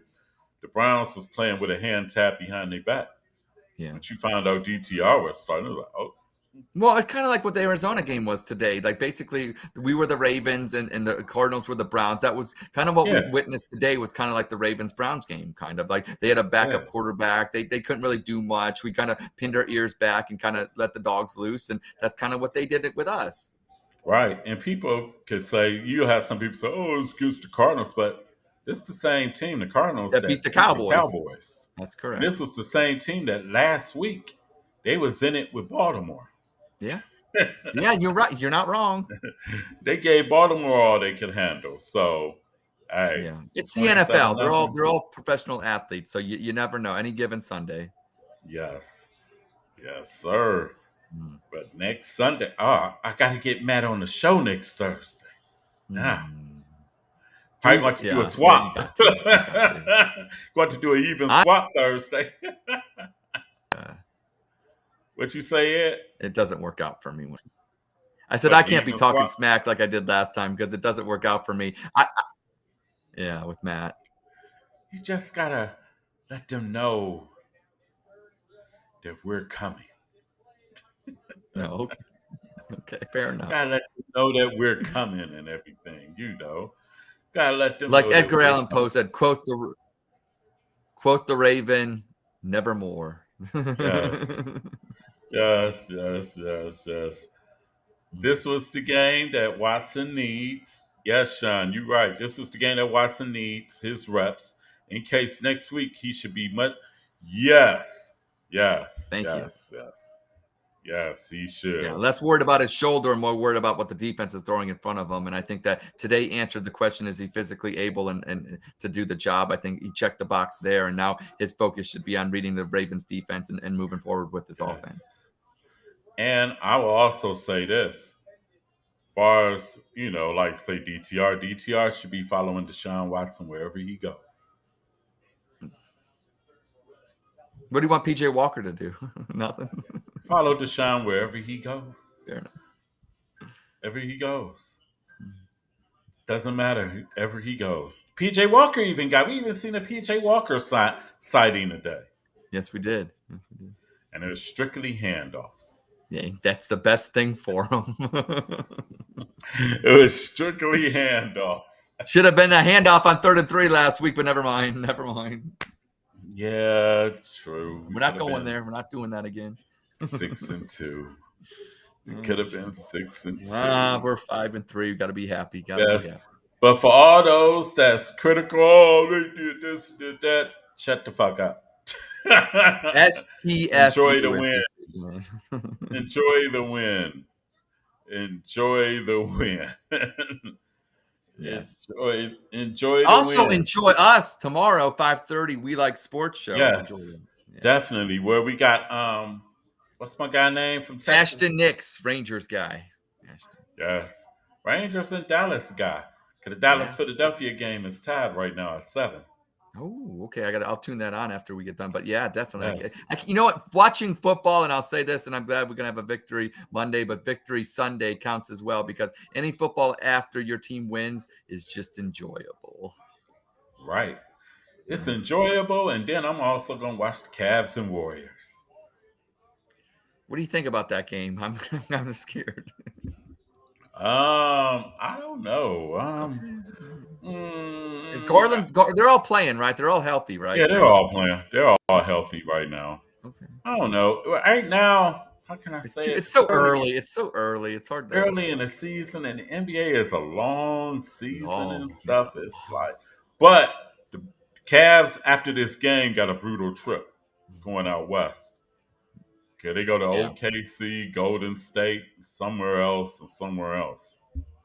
the Browns was playing with a hand tap behind their back. Yeah. Once you found out DTR was starting, it was like, oh, Well, it's kind of like what the Arizona game was today. Like basically, we were the Ravens and the Cardinals were the Browns. That was kind of what we yeah, witnessed today. Was kind of like the Ravens Browns game. Kind of like they had a backup yeah, quarterback. They couldn't really do much. We kind of pinned our ears back and kind of let the dogs loose, and that's kind of what they did it with us. right. And people could say, you'll have some people say, oh, it's against the Cardinals, but this is the same team, the Cardinals, That beat the that beat the Cowboys. Cowboys. That's And this correct. was the same team that last week they was in it with Baltimore. Yeah. Yeah, you're right. You're not wrong. They gave Baltimore all they could handle. So, hey, Yeah, it's the 27 NFL. They're all nothing. they're all professional athletes, so you never know. Any given Sunday. Yes, yes, sir. Mm. But next Sunday, I got to get Matt on the show next Thursday. Nah, Mm. probably going to do a Yeah, you swap. got to. You got to. Going to do an even I, swap Thursday. uh, What you say, Ed? it doesn't work out for me. I said I What can't be even talking swap? smack like I did last time because it doesn't work out for me. Yeah, with Matt. You just gotta let them know that we're coming. No, okay, fair enough. Gotta let them know that we're coming and everything. Gotta let them Like know that Edgar we're Allan coming. Poe said, quote the Raven, nevermore. Yes. Yes, yes, yes, yes. This was the game that Watson needs. Yes, Sean, you're right. This was the game that Watson needs, his reps, in case next week he should be much. Yes, yes, Thank you. yes, yes, yes, he Yeah, should. less worried about his shoulder and more worried about what the defense is throwing in front of him. And I think that today answered the question: is he physically able and to do the job? I think he checked the box there, and now his focus should be on reading the Ravens defense and moving forward with this Yes. offense. And I will also say this. Far as, like say DTR should be following Deshaun Watson wherever he goes. What do you want PJ Walker to do? Nothing. Follow Deshaun wherever he goes. Fair enough. Wherever he goes. Doesn't matter wherever he goes. PJ Walker we even seen a PJ Walker sighting today. Yes, we did. Yes, we did. And it was strictly handoffs. Yeah, that's the best thing for him. It was strictly handoffs. Should have been a handoff on 3rd and 3 last week, but never mind. Never mind. Yeah, true. We're not going there. We're not doing that again. 6-2. It Oh, could have been 6-2. we're 5 and 3. We got to be happy. Got to be Yes. happy. But for all those that's critical, oh, they did this, did that, shut the fuck up. Enjoy the win. Enjoy the win. Enjoy the win. Yes. Enjoy the Also win. enjoy us tomorrow, 5:30. We like sports show. Enjoy Yes. them. Yeah. Definitely. Where we got what's my guy name from Texas? Ashton Nix, Rangers guy. Ashton. Yes. Rangers and Dallas guy. Because the Dallas Yeah. Philadelphia game is tied right now at 7. Oh, okay. I'll tune that on after we get done. But yeah, definitely. Yes. You know what? Watching football, and I'll say this, and I'm glad we're gonna have a victory Monday, but victory Sunday counts as well because any football after your team wins is just enjoyable. Right. It's enjoyable, and then I'm also gonna watch the Cavs and Warriors. What do you think about that game? I'm scared. I don't know. Okay. Is Mm, Garland? They're all playing, right? They're all healthy, yeah, right? they're all playing. They're all healthy right now. Okay. I don't know. Right now, how can I say it? It's It's so early. early. It's so early. It's It's hard to early in the season, and the NBA is a long season and long. It's stuff. a It's long. like, but the Cavs after this game got a brutal trip going out west. Okay, they go to Yeah. OKC, Golden State, somewhere else, and somewhere else,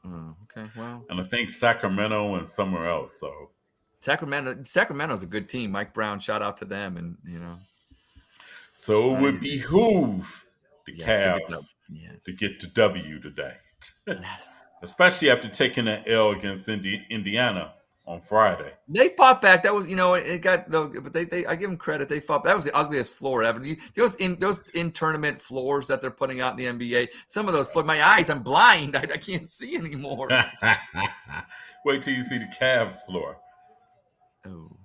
Okay. Well, and I think Sacramento and somewhere else. So, Sacramento's a good team. Mike Brown, shout out to them, and so it I would behoove the yes to get the Cavs to get yes the W today, yes. especially after taking an L against Indiana on Friday. They fought back. That was, it got no, but they I give them credit. They fought. That was the ugliest floor ever. Those in tournament floors that they're putting out in the NBA. Some of those floors, my eyes, I'm blind. I can't see anymore. Wait till you see the Cavs floor. Oh,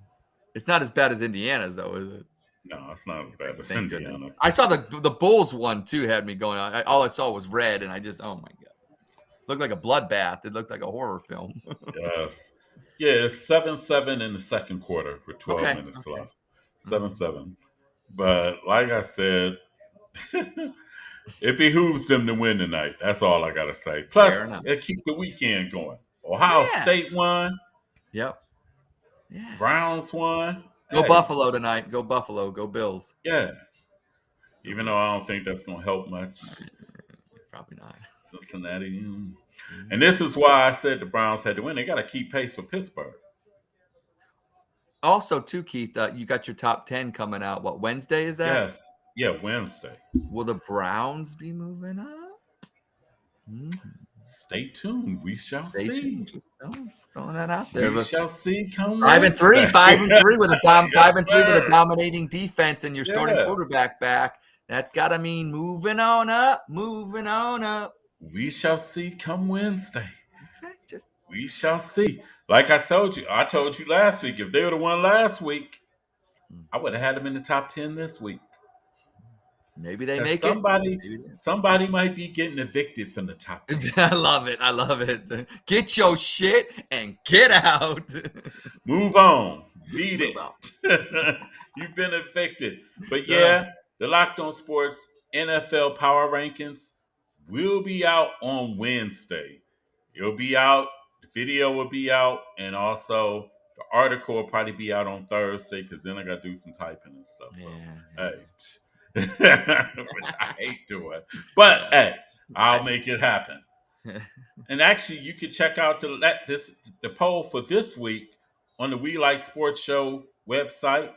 it's not as bad as Indiana's though, is it? No, it's not as bad as Thank goodness. Indiana's. I saw the Bulls one too. Had me going. All I saw was red, and I just, oh my god, looked like a bloodbath. It looked like a horror film. Yes. Yeah, it's 7-7 in the second quarter with 12 Okay, minutes okay. left. Uh, 7-7. But like I said, it behooves them to win tonight. That's all I got to say. Plus, Fair enough. it keep the weekend going. Ohio Yeah. State won. Yep. Yeah. Browns won. Go Hey, Buffalo tonight. Go Buffalo. Go Bills. yeah. Go Even though I Bills. don't think that's going to help much. Probably not. Cincinnati. And Mhm. this is why I said the Browns had to win. They got to keep pace with Pittsburgh. Also, too, Keith, you got your top 10 coming out. What, Wednesday is that? Yes. Yeah, Wednesday. Will the Browns be moving up? Stay tuned. We shall Stay see. tuned. Just throwing that out there. We But shall see come 5-3, Wednesday. 5-3 with a Yes, 5-3 with a sir. dominating defense and your starting Yeah. quarterback back. That's got to mean moving on up, moving on up. We shall see come Wednesday. Okay, just We shall see. Like I told you last week, if they would have won last week, I would have had them in the top 10 this week. maybe they Because make it. somebody might be getting evicted from the top 10. I love it. I love it. Get your shit and get out. Move on. Beat Move on. it. You've been evicted. But Uh, yeah, the Locked On Sports NFL Power Rankings will be out on Wednesday. It'll be out. The video will be out. And also, the article will probably be out on Thursday because then I got to do some typing and stuff. So, yeah. hey, which I hate doing. But, hey, I'll I- make it happen. And actually, you can check out the poll for this week on the We Like Sports Show website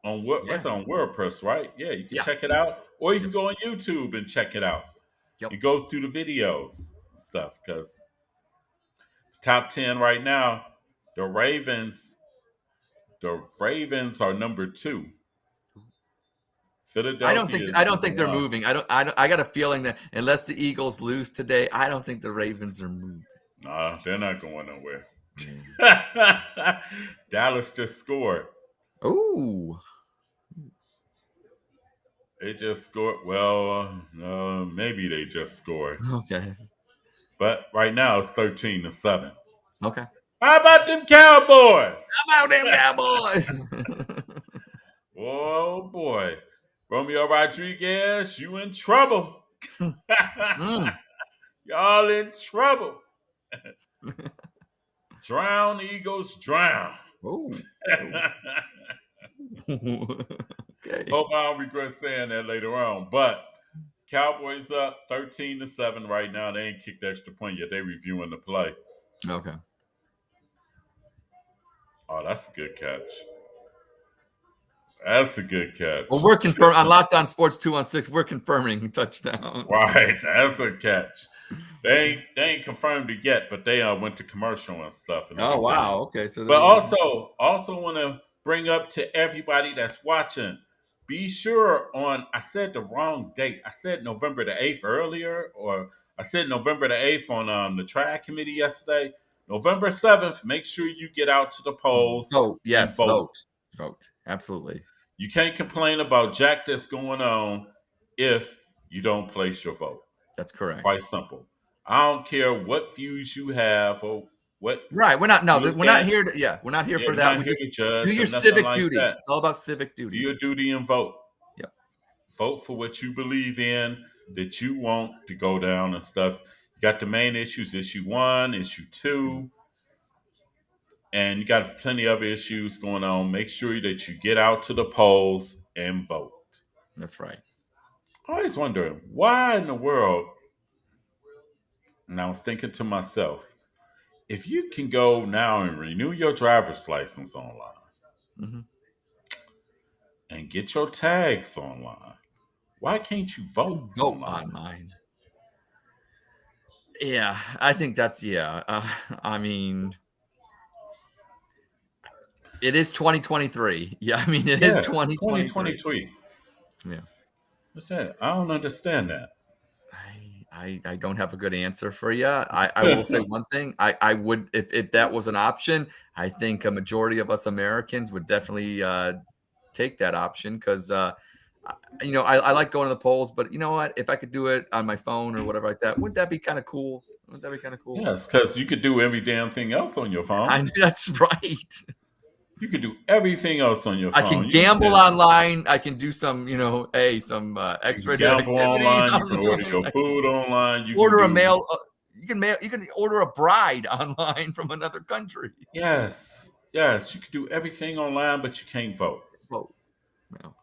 on yeah. what's on WordPress, right? Yeah, you can Yeah. check it out, or you can Yep. go on YouTube and check it out Yep. and go through the videos and stuff. Because top 10 right now, the Ravens, the Ravens are number 2. Philadelphia is I don't number think they're 1. moving. I got a feeling that unless the Eagles lose today, I don't think the Ravens are moving. Nah, they're not going nowhere. Yeah. Dallas just scored. Ooh. They just scored. Well, maybe they just scored. Okay. But right now it's 13-7. Okay. How about them Cowboys? How about them Cowboys? Oh boy. Romeo Rodriguez, you in trouble. Mm. Y'all in trouble. Drown, Eagles, drown. Oh. Okay. Hope I don't regret saying that later on. But Cowboys up 13-7 right now. They ain't kicked the extra point yet. They reviewing the play. Okay. Oh, that's a good catch. That's a good catch. Well, we're confirmed on Locked On Sports 216. We're confirming touchdown. Right, that's a catch. They ain't confirmed it yet, but they went to commercial and stuff. In the Oh beginning. wow. Okay. So But also want to bring up to everybody that's watching. Be sure I said the wrong date. I said November the 8th earlier, or I said November the 8th on the track committee yesterday. November 7th. Make sure you get out to the polls vote. and Yes. vote. Vote. Vote. Absolutely. You can't complain about jack that's going on if you don't place your vote. That's correct. Quite simple. I don't care what views you have or what Right. We're not. No, you we're not can. here to. Yeah, we're not here Yeah, for we're that. not We here just to do judge or your nothing civic like duty. that. It's all about civic Do duty. your duty and vote. Yep. Vote for what you believe in that you want to go down and stuff. You got the main issues, issue 1, issue 2, and you got plenty of issues going on. Make sure that you get out to the polls and vote. That's right. I always wonder why in the world, and I was thinking to myself, if you can go now and renew your driver's license online Mm-hmm. and get your tags online, why can't you vote Vote online? online. Yeah, I think that's yeah. I mean, it is 2023. Yeah, I mean, it is Yeah, 2023. 2023. Yeah. What's that? I don't understand that. I don't have a good answer for you. I will say one thing. I would if that was an option, I think a majority of us Americans would definitely take that option because I like going to the polls, but you know what? If I could do it on my phone or whatever like that, wouldn't that be kind of cool? Wouldn't that be kind of cool? Yes, because you could do every damn thing else on your phone. That's right. You could do everything else on your I phone. can You gamble can online. I can do some, some you can X-rated gamble activities online. You can order online. your I can food online. You can order a do mail. You can order a bride online from another country. yes, yes. You can do everything online, but you can't vote. Vote. No.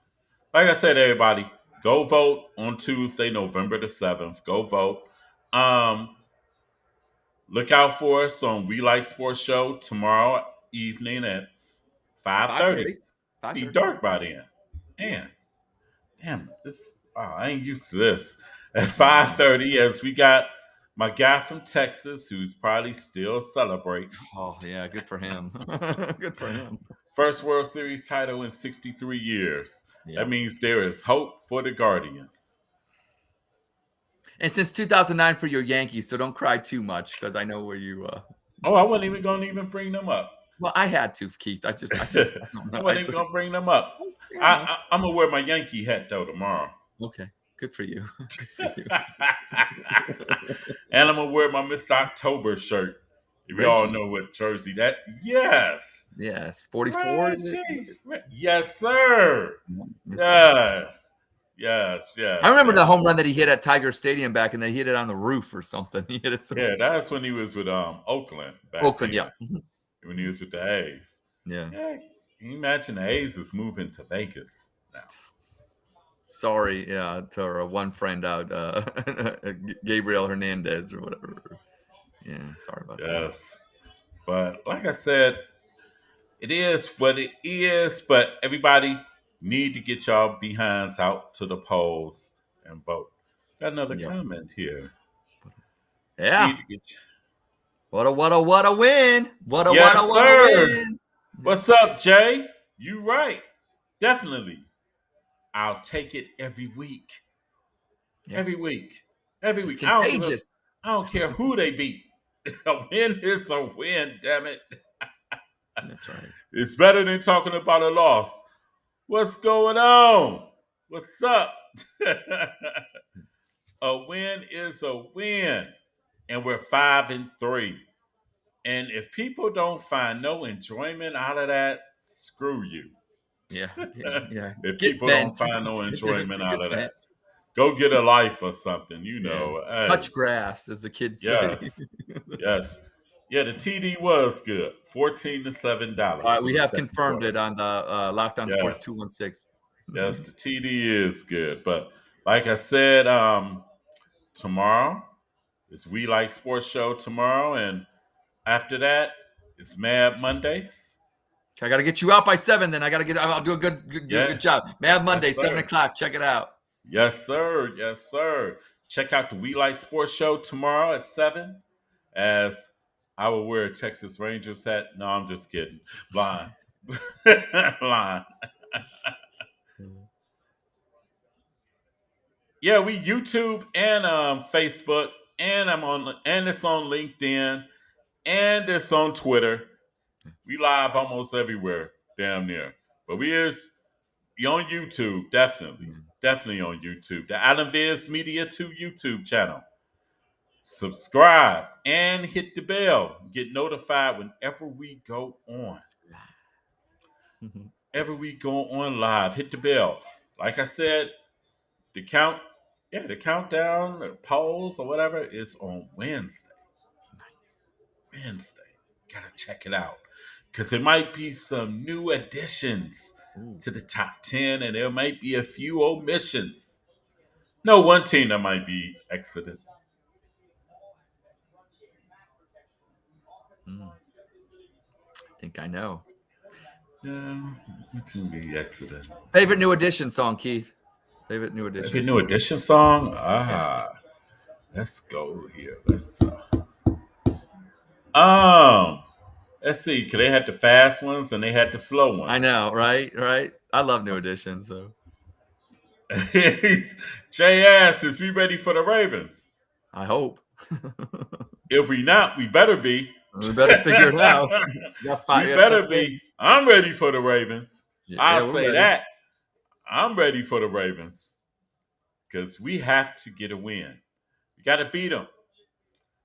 Like I said, everybody, go vote on Tuesday, November the 7th. Go vote. Um, Look out for us on We Like Sports Show tomorrow evening at 5:30. 5:30. Be 5:30. dark by then. Man, damn, this I ain't used to this. At Mhm. 5:30, as we got my guy from Texas who's probably still celebrating. Oh yeah, good for him. Good for him. First World Series title in 63 years. That Yep. means there is hope for the Guardians. And since 2009 for your Yankees, so don't cry too much because I know where you. Oh, I wasn't even going to even bring them up. Well, I had to, Keith. I don't I know. wasn't even going to bring them up. Fair enough. I'm going to wear my Yankee hat, though, tomorrow. Okay, good for you. Good for you. And I'm gonna wear my Mr. October shirt. If y'all Reggie. know what jersey that, yes, Yes, 44. Is it? Reggie, yes, sir, That's right. yes, yes, I yes, remember yes. the home run that he hit at Tiger Stadium back, and they hit it on the roof or something. He hit it so Yeah, that's when he was with Oakland back Oakland. then. Yeah, mhm. When he was with the A's. Yeah. Yeah, can you imagine the A's is moving to Vegas now? Sorry, yeah, to our one friend out, Gabriel Hernandez or whatever. Yeah, sorry about that. Yes, but like I said, it is what it is, but everybody need to get y'all behinds out to the polls and vote. Got another Yep. comment here. Yeah. Need to get What a win. yes, What a sir. win. Yeah. What's up, Jay? You right. Definitely. I'll take it every week. Yeah. Every week. Every It's week. I don't give a contagious. I don't care who they beat. A win is a win, damn it. That's right. It's better than talking about a loss. What's going on? What's up? A win is a win. And we're 5-3. And if people don't find no enjoyment out of that, screw you. Yeah. Yeah. If Get people don't bent. find no It's enjoyment a out good of bent. that, go get a life or something, Yeah. Hey, Touch grass, as the kids say. yes, yes. Yeah, the TD was good. 14 to $7 We in the have second confirmed quarter. it on the Lockdown Sports Yes. 216. Yes, the TD is good. But like I said, tomorrow is We Like Sports Show tomorrow, and after that, it's Mad Mondays. I got to get you out by 7. Then I'll do do a Yeah, good job. Mad Monday, yes, 7 sir. o'clock. Check it out. Yes, sir. Yes, sir. Check out the We Like Sports Show tomorrow at 7 as I will wear a Texas Rangers hat. No, I'm just kidding. Blind. Blind. Yeah, we YouTube and Facebook, and it's on LinkedIn, and it's on Twitter. We live almost everywhere, damn near. But we is You're on YouTube, definitely. Yeah. Definitely on YouTube. The Alan Viz Media 2 YouTube channel. Subscribe and hit the bell. Get notified whenever we go on. Whenever we go on live, hit the bell. Like I said, the count, the countdown, the polls or whatever is on Wednesday. Wednesday. Gotta check it out. Because there might be some new additions Ooh. to the top 10, and there might be a few omissions. No, one team that might be exited. I think I know. Yeah, one team be exited. Favorite new edition song, Keith? Favorite new edition Every new song? edition song? Yeah. Let's go here. Um, let's see. Cause they had the fast ones and they had the slow I ones. know, right? Right. I love new edition, so Jay asks, is we ready for the Ravens? I hope. If we not, we better be. We better figure it out. We You got better 7 be. games. I'm ready for the Ravens. I'll Yeah, we're say ready. that. I'm ready for the Ravens because we have to get a win. We got to beat them.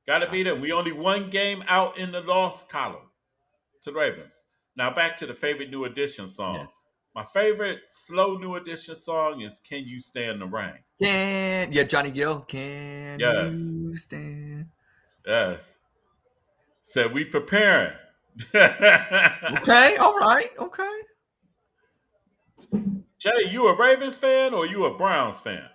Got to Got beat to. them. We only one game out in the loss column to the Ravens. Now back to the favorite new edition song. Yes. My favorite slow new edition song is "Can You Stand the Rain." Johnny Gill. Can Yes, you stand? yes. Said we preparing. Okay, all right, okay. Jay, you a Ravens fan or you a Browns fan?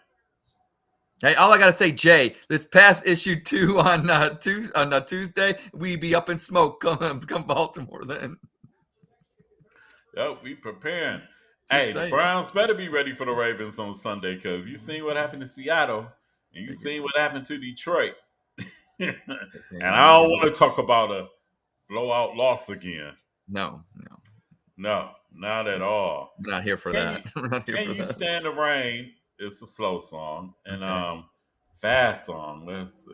Hey, all I gotta say, Jay, this past issue 2 on Tuesday, we be up in smoke. Come Baltimore then. Yep, we preparing. Just Hey, the saying. Browns better be ready for the Ravens on Sunday because you seen what happened to Seattle and you seen what happened to Detroit. And They I don't got want to talk about a blowout loss again. no. No, not at all. We're not here for Can you that. We're not here can for you that. stand the rain? It's a slow song. And Okay. fast song, let's see.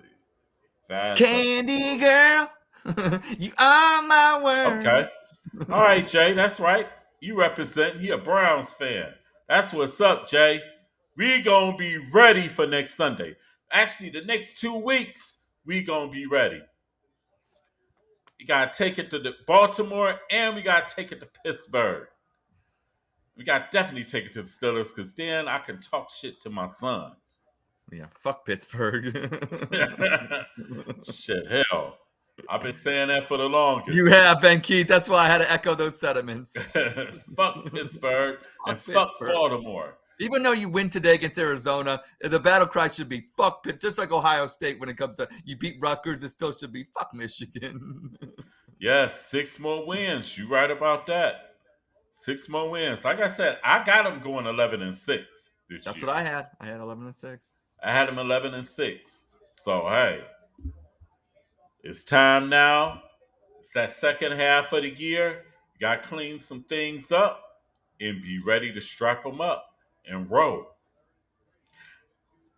Fast song. Candy girl, you are my Okay. world. All right, Jay, that's right. You represent. He a Browns fan. That's what's up, Jay. We gonna be ready for next Sunday. Actually, the next 2 weeks, we gonna be ready. We gotta take it to the Baltimore and we gotta take it to Pittsburgh. We gotta definitely take it to the Steelers because then I can talk shit to my son. Yeah, fuck Pittsburgh. Shit, hell. I've been saying that for the You longest. have, Ben Keith. That's why I had to echo those sentiments. Fuck Pittsburgh and Fuck fuck Pittsburgh. Baltimore. Even though you win today against Arizona, the battle cry should be fuck Pitt. Just like Ohio State when it comes to you beat Rutgers, it still should be fuck Michigan. Yes, 6 more wins. You right about that. 6 more wins. Like I said, I got them going 11-6 this That's year. what I had. I had 11-6. I had them 11-6. So hey, it's time now. It's that second half of the year. You got to clean some things up and be ready to strap them up and roll.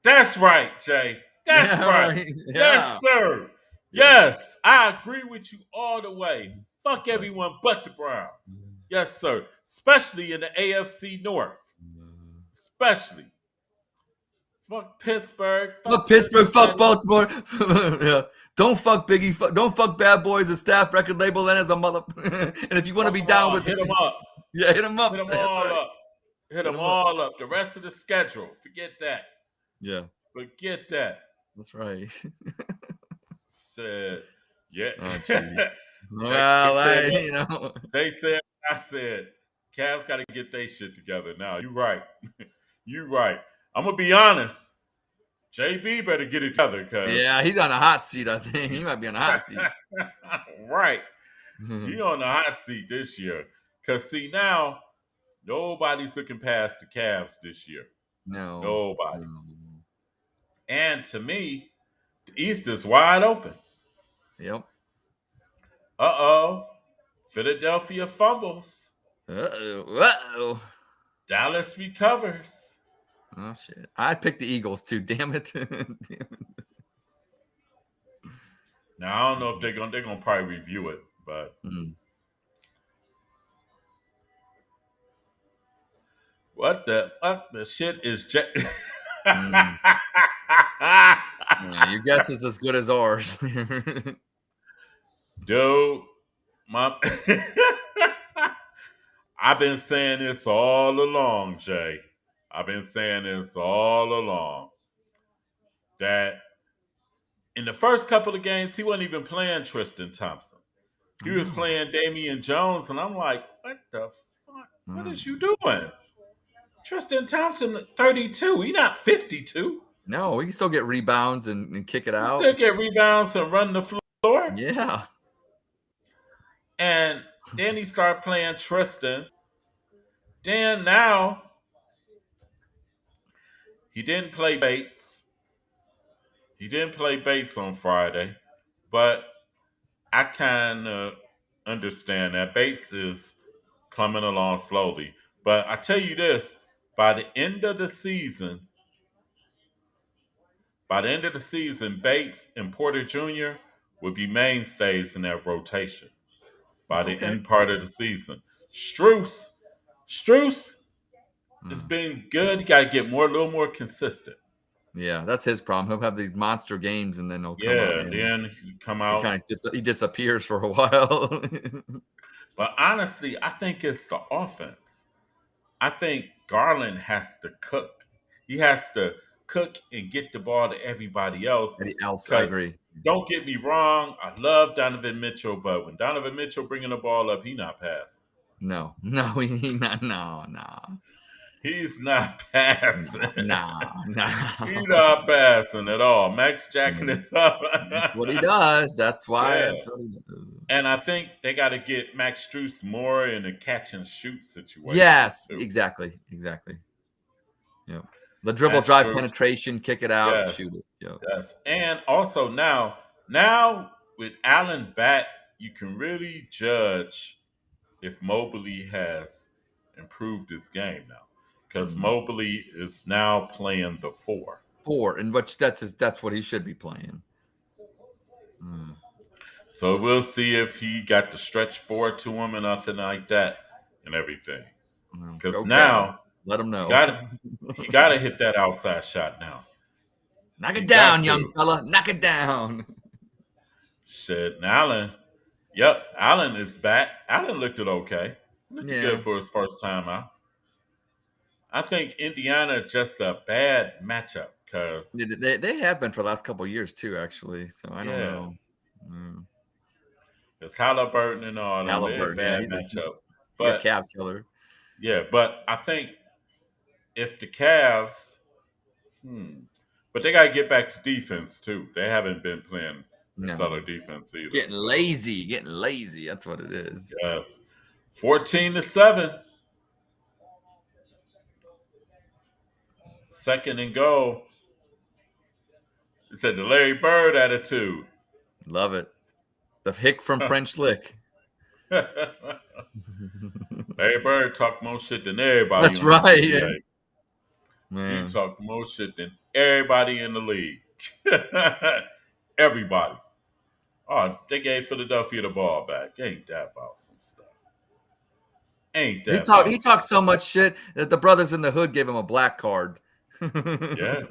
That's right, Jay. That's Yeah, right. right. Yeah. Yes, sir. Yes. Yes, I agree with you all the way. Fuck That's right. everyone but the Browns. Yes, sir. Especially in the AFC North. Especially. Fuck Pittsburgh. Fuck Fuck Pittsburgh, fuck Cincinnati. Baltimore. Yeah. Don't fuck Biggie. Don't fuck Bad Boys, the staff record label, and as a mother. And if you want to Fuck be them down all. with Hit them it, up. yeah, hit them up. Hit them That's all right. up. Hit Hit them them up. all up. The rest of the schedule. Forget that. Yeah, Forget that. that's right. Said, yeah. Oh, geez. Jay Well, said, they said, I said, Cavs got to get their shit together now. You right. You right. I'm going to be honest. JB better get it together because. yeah, he's on a hot seat, I think. He might be on a hot seat. Right. He on the hot seat this year. Because, see, now nobody's looking past the Cavs this year. No. Nobody. No. And to me, the East is wide open. Yep. Uh-oh. Philadelphia fumbles. Uh-oh. Uh-oh. Dallas recovers. Oh, shit. I picked the Eagles, too. Damn it. Damn it. Now I don't know if they're gonna probably review it, but Mm. What the fuck? The shit is. Mm. Yeah, your guess is as good as ours. Dude, my. I've been saying this all along, Jay. I've been saying this all along that in the first couple of games, he wasn't even playing Tristan Thompson. I He was know. playing Damian Jones, and I'm like, what the fuck? What Mm. is you doing? Tristan Thompson, 32. He not 52. No, we can still get rebounds and kick it He out. still get rebounds and run the floor. Yeah. And then he started playing Tristan. Then now he didn't play Bates. He didn't play Bates on Friday, but I kind of understand that Bates is coming along slowly. But I tell you this: by the end of the season, Bates and Porter Jr. will be mainstays in that rotation. By That's the okay. end part of the season, Struce has Mm. been good. You got to get a little more consistent. Yeah, that's his problem. He'll have these monster games and then he'll come up Yeah, and then he come he out. kind of he disappears for a while. But honestly, I think it's the offense. I think Garland has to cook. He has to cook and get the ball to everybody else. Eddie else, I Because agree. don't get me wrong, I love Donovan Mitchell, but when Donovan Mitchell bringing the ball up, he not passing. No, no, he not. No, no, He's not no, passing. no, no. He's not passing at all. Max jacking Mm. it up. That's what he does. That's why. Yeah. That's what he does. And I think they got to get Max Struess more in a catch and shoot situations Yes, too. exactly, exactly. Yeah, the dribble, Max drive, Struess, penetration, kick it out, shoot yes, it. Yeah. yes. And also now with Allen back, you can really judge if Mobley has improved his game now, because Mm. Mobley is now playing the four. Four, and which that's what he should be playing. Mm. So we'll see if he got the stretch four to him and nothing like that and everything. Mm. Because Go now Cavs. Let him he know. got he got to hit that outside shot now. Knock He it got down, young to. fella. Knock it down. Shit, and Allen. Yep, Allen is back. Allen looked it okay. Looked it good Yeah. for his first time out. I think Indiana is just a bad matchup because They have been for the last couple of years too, actually. So I don't yeah, know. Mm. it's Halliburton and all them. They're a Halliburton, yeah, bad he's a matchup. he a But Cav killer. yeah, but I think if the Cavs, hmm, but they got to get back to defense too. They haven't been playing stellar No, defense either. getting So lazy, getting lazy. That's what it is. yes, 14-7, second and goal. It said the Larry Bird attitude. Love it. The hick from French Lick. Larry Bird talk more shit than everybody That's on the right. Yeah. NBA. He Man. talk more shit than everybody in the league. Everybody. Oh, they gave Philadelphia the ball back. Ain't that about some stuff? Ain't He that talked about he some talked so stuff? much shit that the brothers in the hood gave him a black card. Yeah.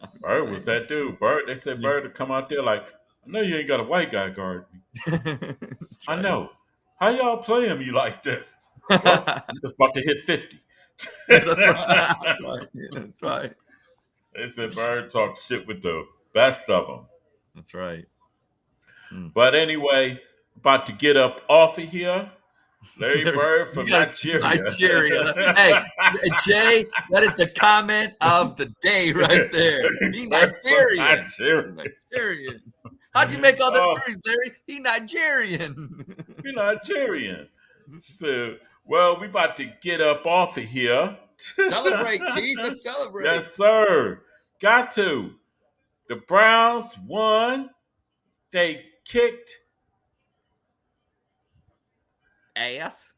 I'm Bird was saying. that dude. Bird, they said Bird would come out there like, I know you ain't got a white guy guard me. That's I right. know. How y'all playing me like this? Well, I'm just about to hit 50. That's right. That's right. Yeah, that's right. They said Bird talked shit with the best of them. That's right. Mm. But anyway, about to get up off of here. Larry There, Bird you from got Nigeria. Nigeria. Hey, Jay, that is the comment of the day right there. Larry He Bird from Nigerian. Nigeria. He Nigerian. How'd you make all the Oh, threes, Larry? He Nigerian. you're Nigerian. So, well, we about to get up off of here. Celebrate, Keith. Let's celebrate. Yes, sir. Got to. The Browns won. They kicked. Ass.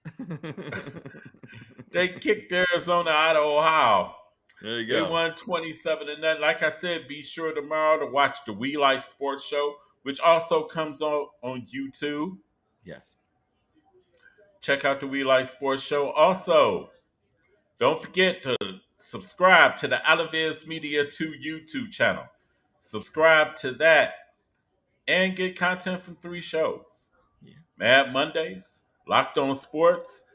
They kicked Arizona out of Ohio. There you They go. won 27 and nothing. Like I said, be sure tomorrow to watch the We Like Sports Show, which also comes on YouTube. Yes. Check out the We Like Sports Show. Also, Don't forget to subscribe to the Alaviz Media 2 YouTube channel. Subscribe to that and get content from 3 shows. Yeah. Mad Mondays, Locked On Sports,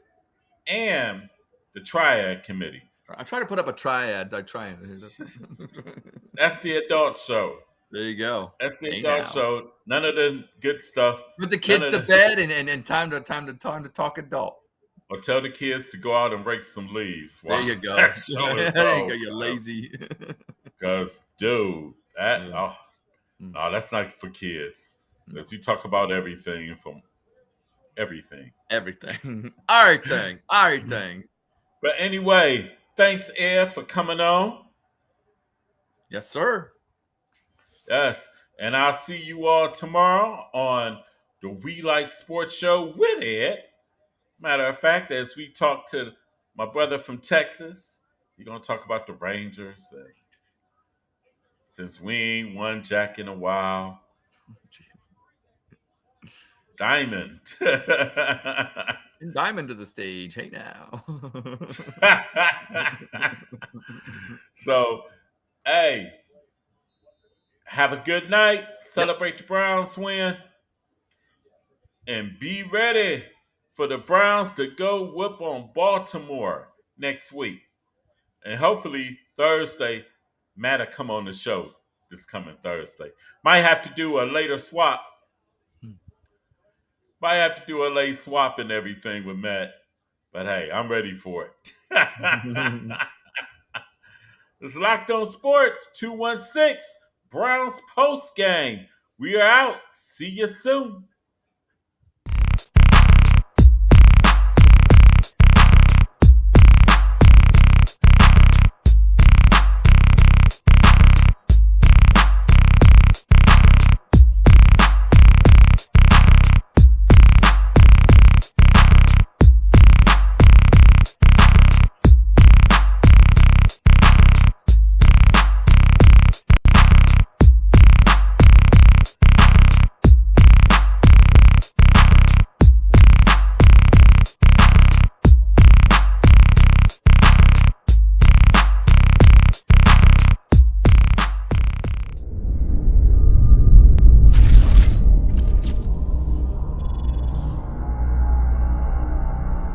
and the Triad Committee. I try to put up a triad. I try. That's the adult show. There you go. That's the Hey adult now. show. None of the good stuff. Put the None kids of to the bed and time to talk adult. or tell the kids to go out and rake some leaves There while you go. that show is There you go. on. You lazy. Because, dude, that Yeah. no, that's not for kids. No. Because you talk about everything from everything. Everything. Everything. But anyway, thanks, Ed, for coming on. Yes, sir. Yes. And I'll see you all tomorrow on the We Like Sports Show with Ed. Matter of fact, as we talk to my brother from Texas, we're going to talk about the Rangers. And since we ain't won Jack in a while, Diamond. And Diamond to the stage. Hey now. So, hey, have a good night. Celebrate the Browns win. And be ready for the Browns to go whoop on Baltimore next week. And hopefully Thursday, Matt will come on the show this coming Thursday. Might have to do a later swap. Might have to do a late swap and everything with Matt. But hey, I'm ready for it. It's Locked On Sports 216 Browns post game. We are out. See you soon.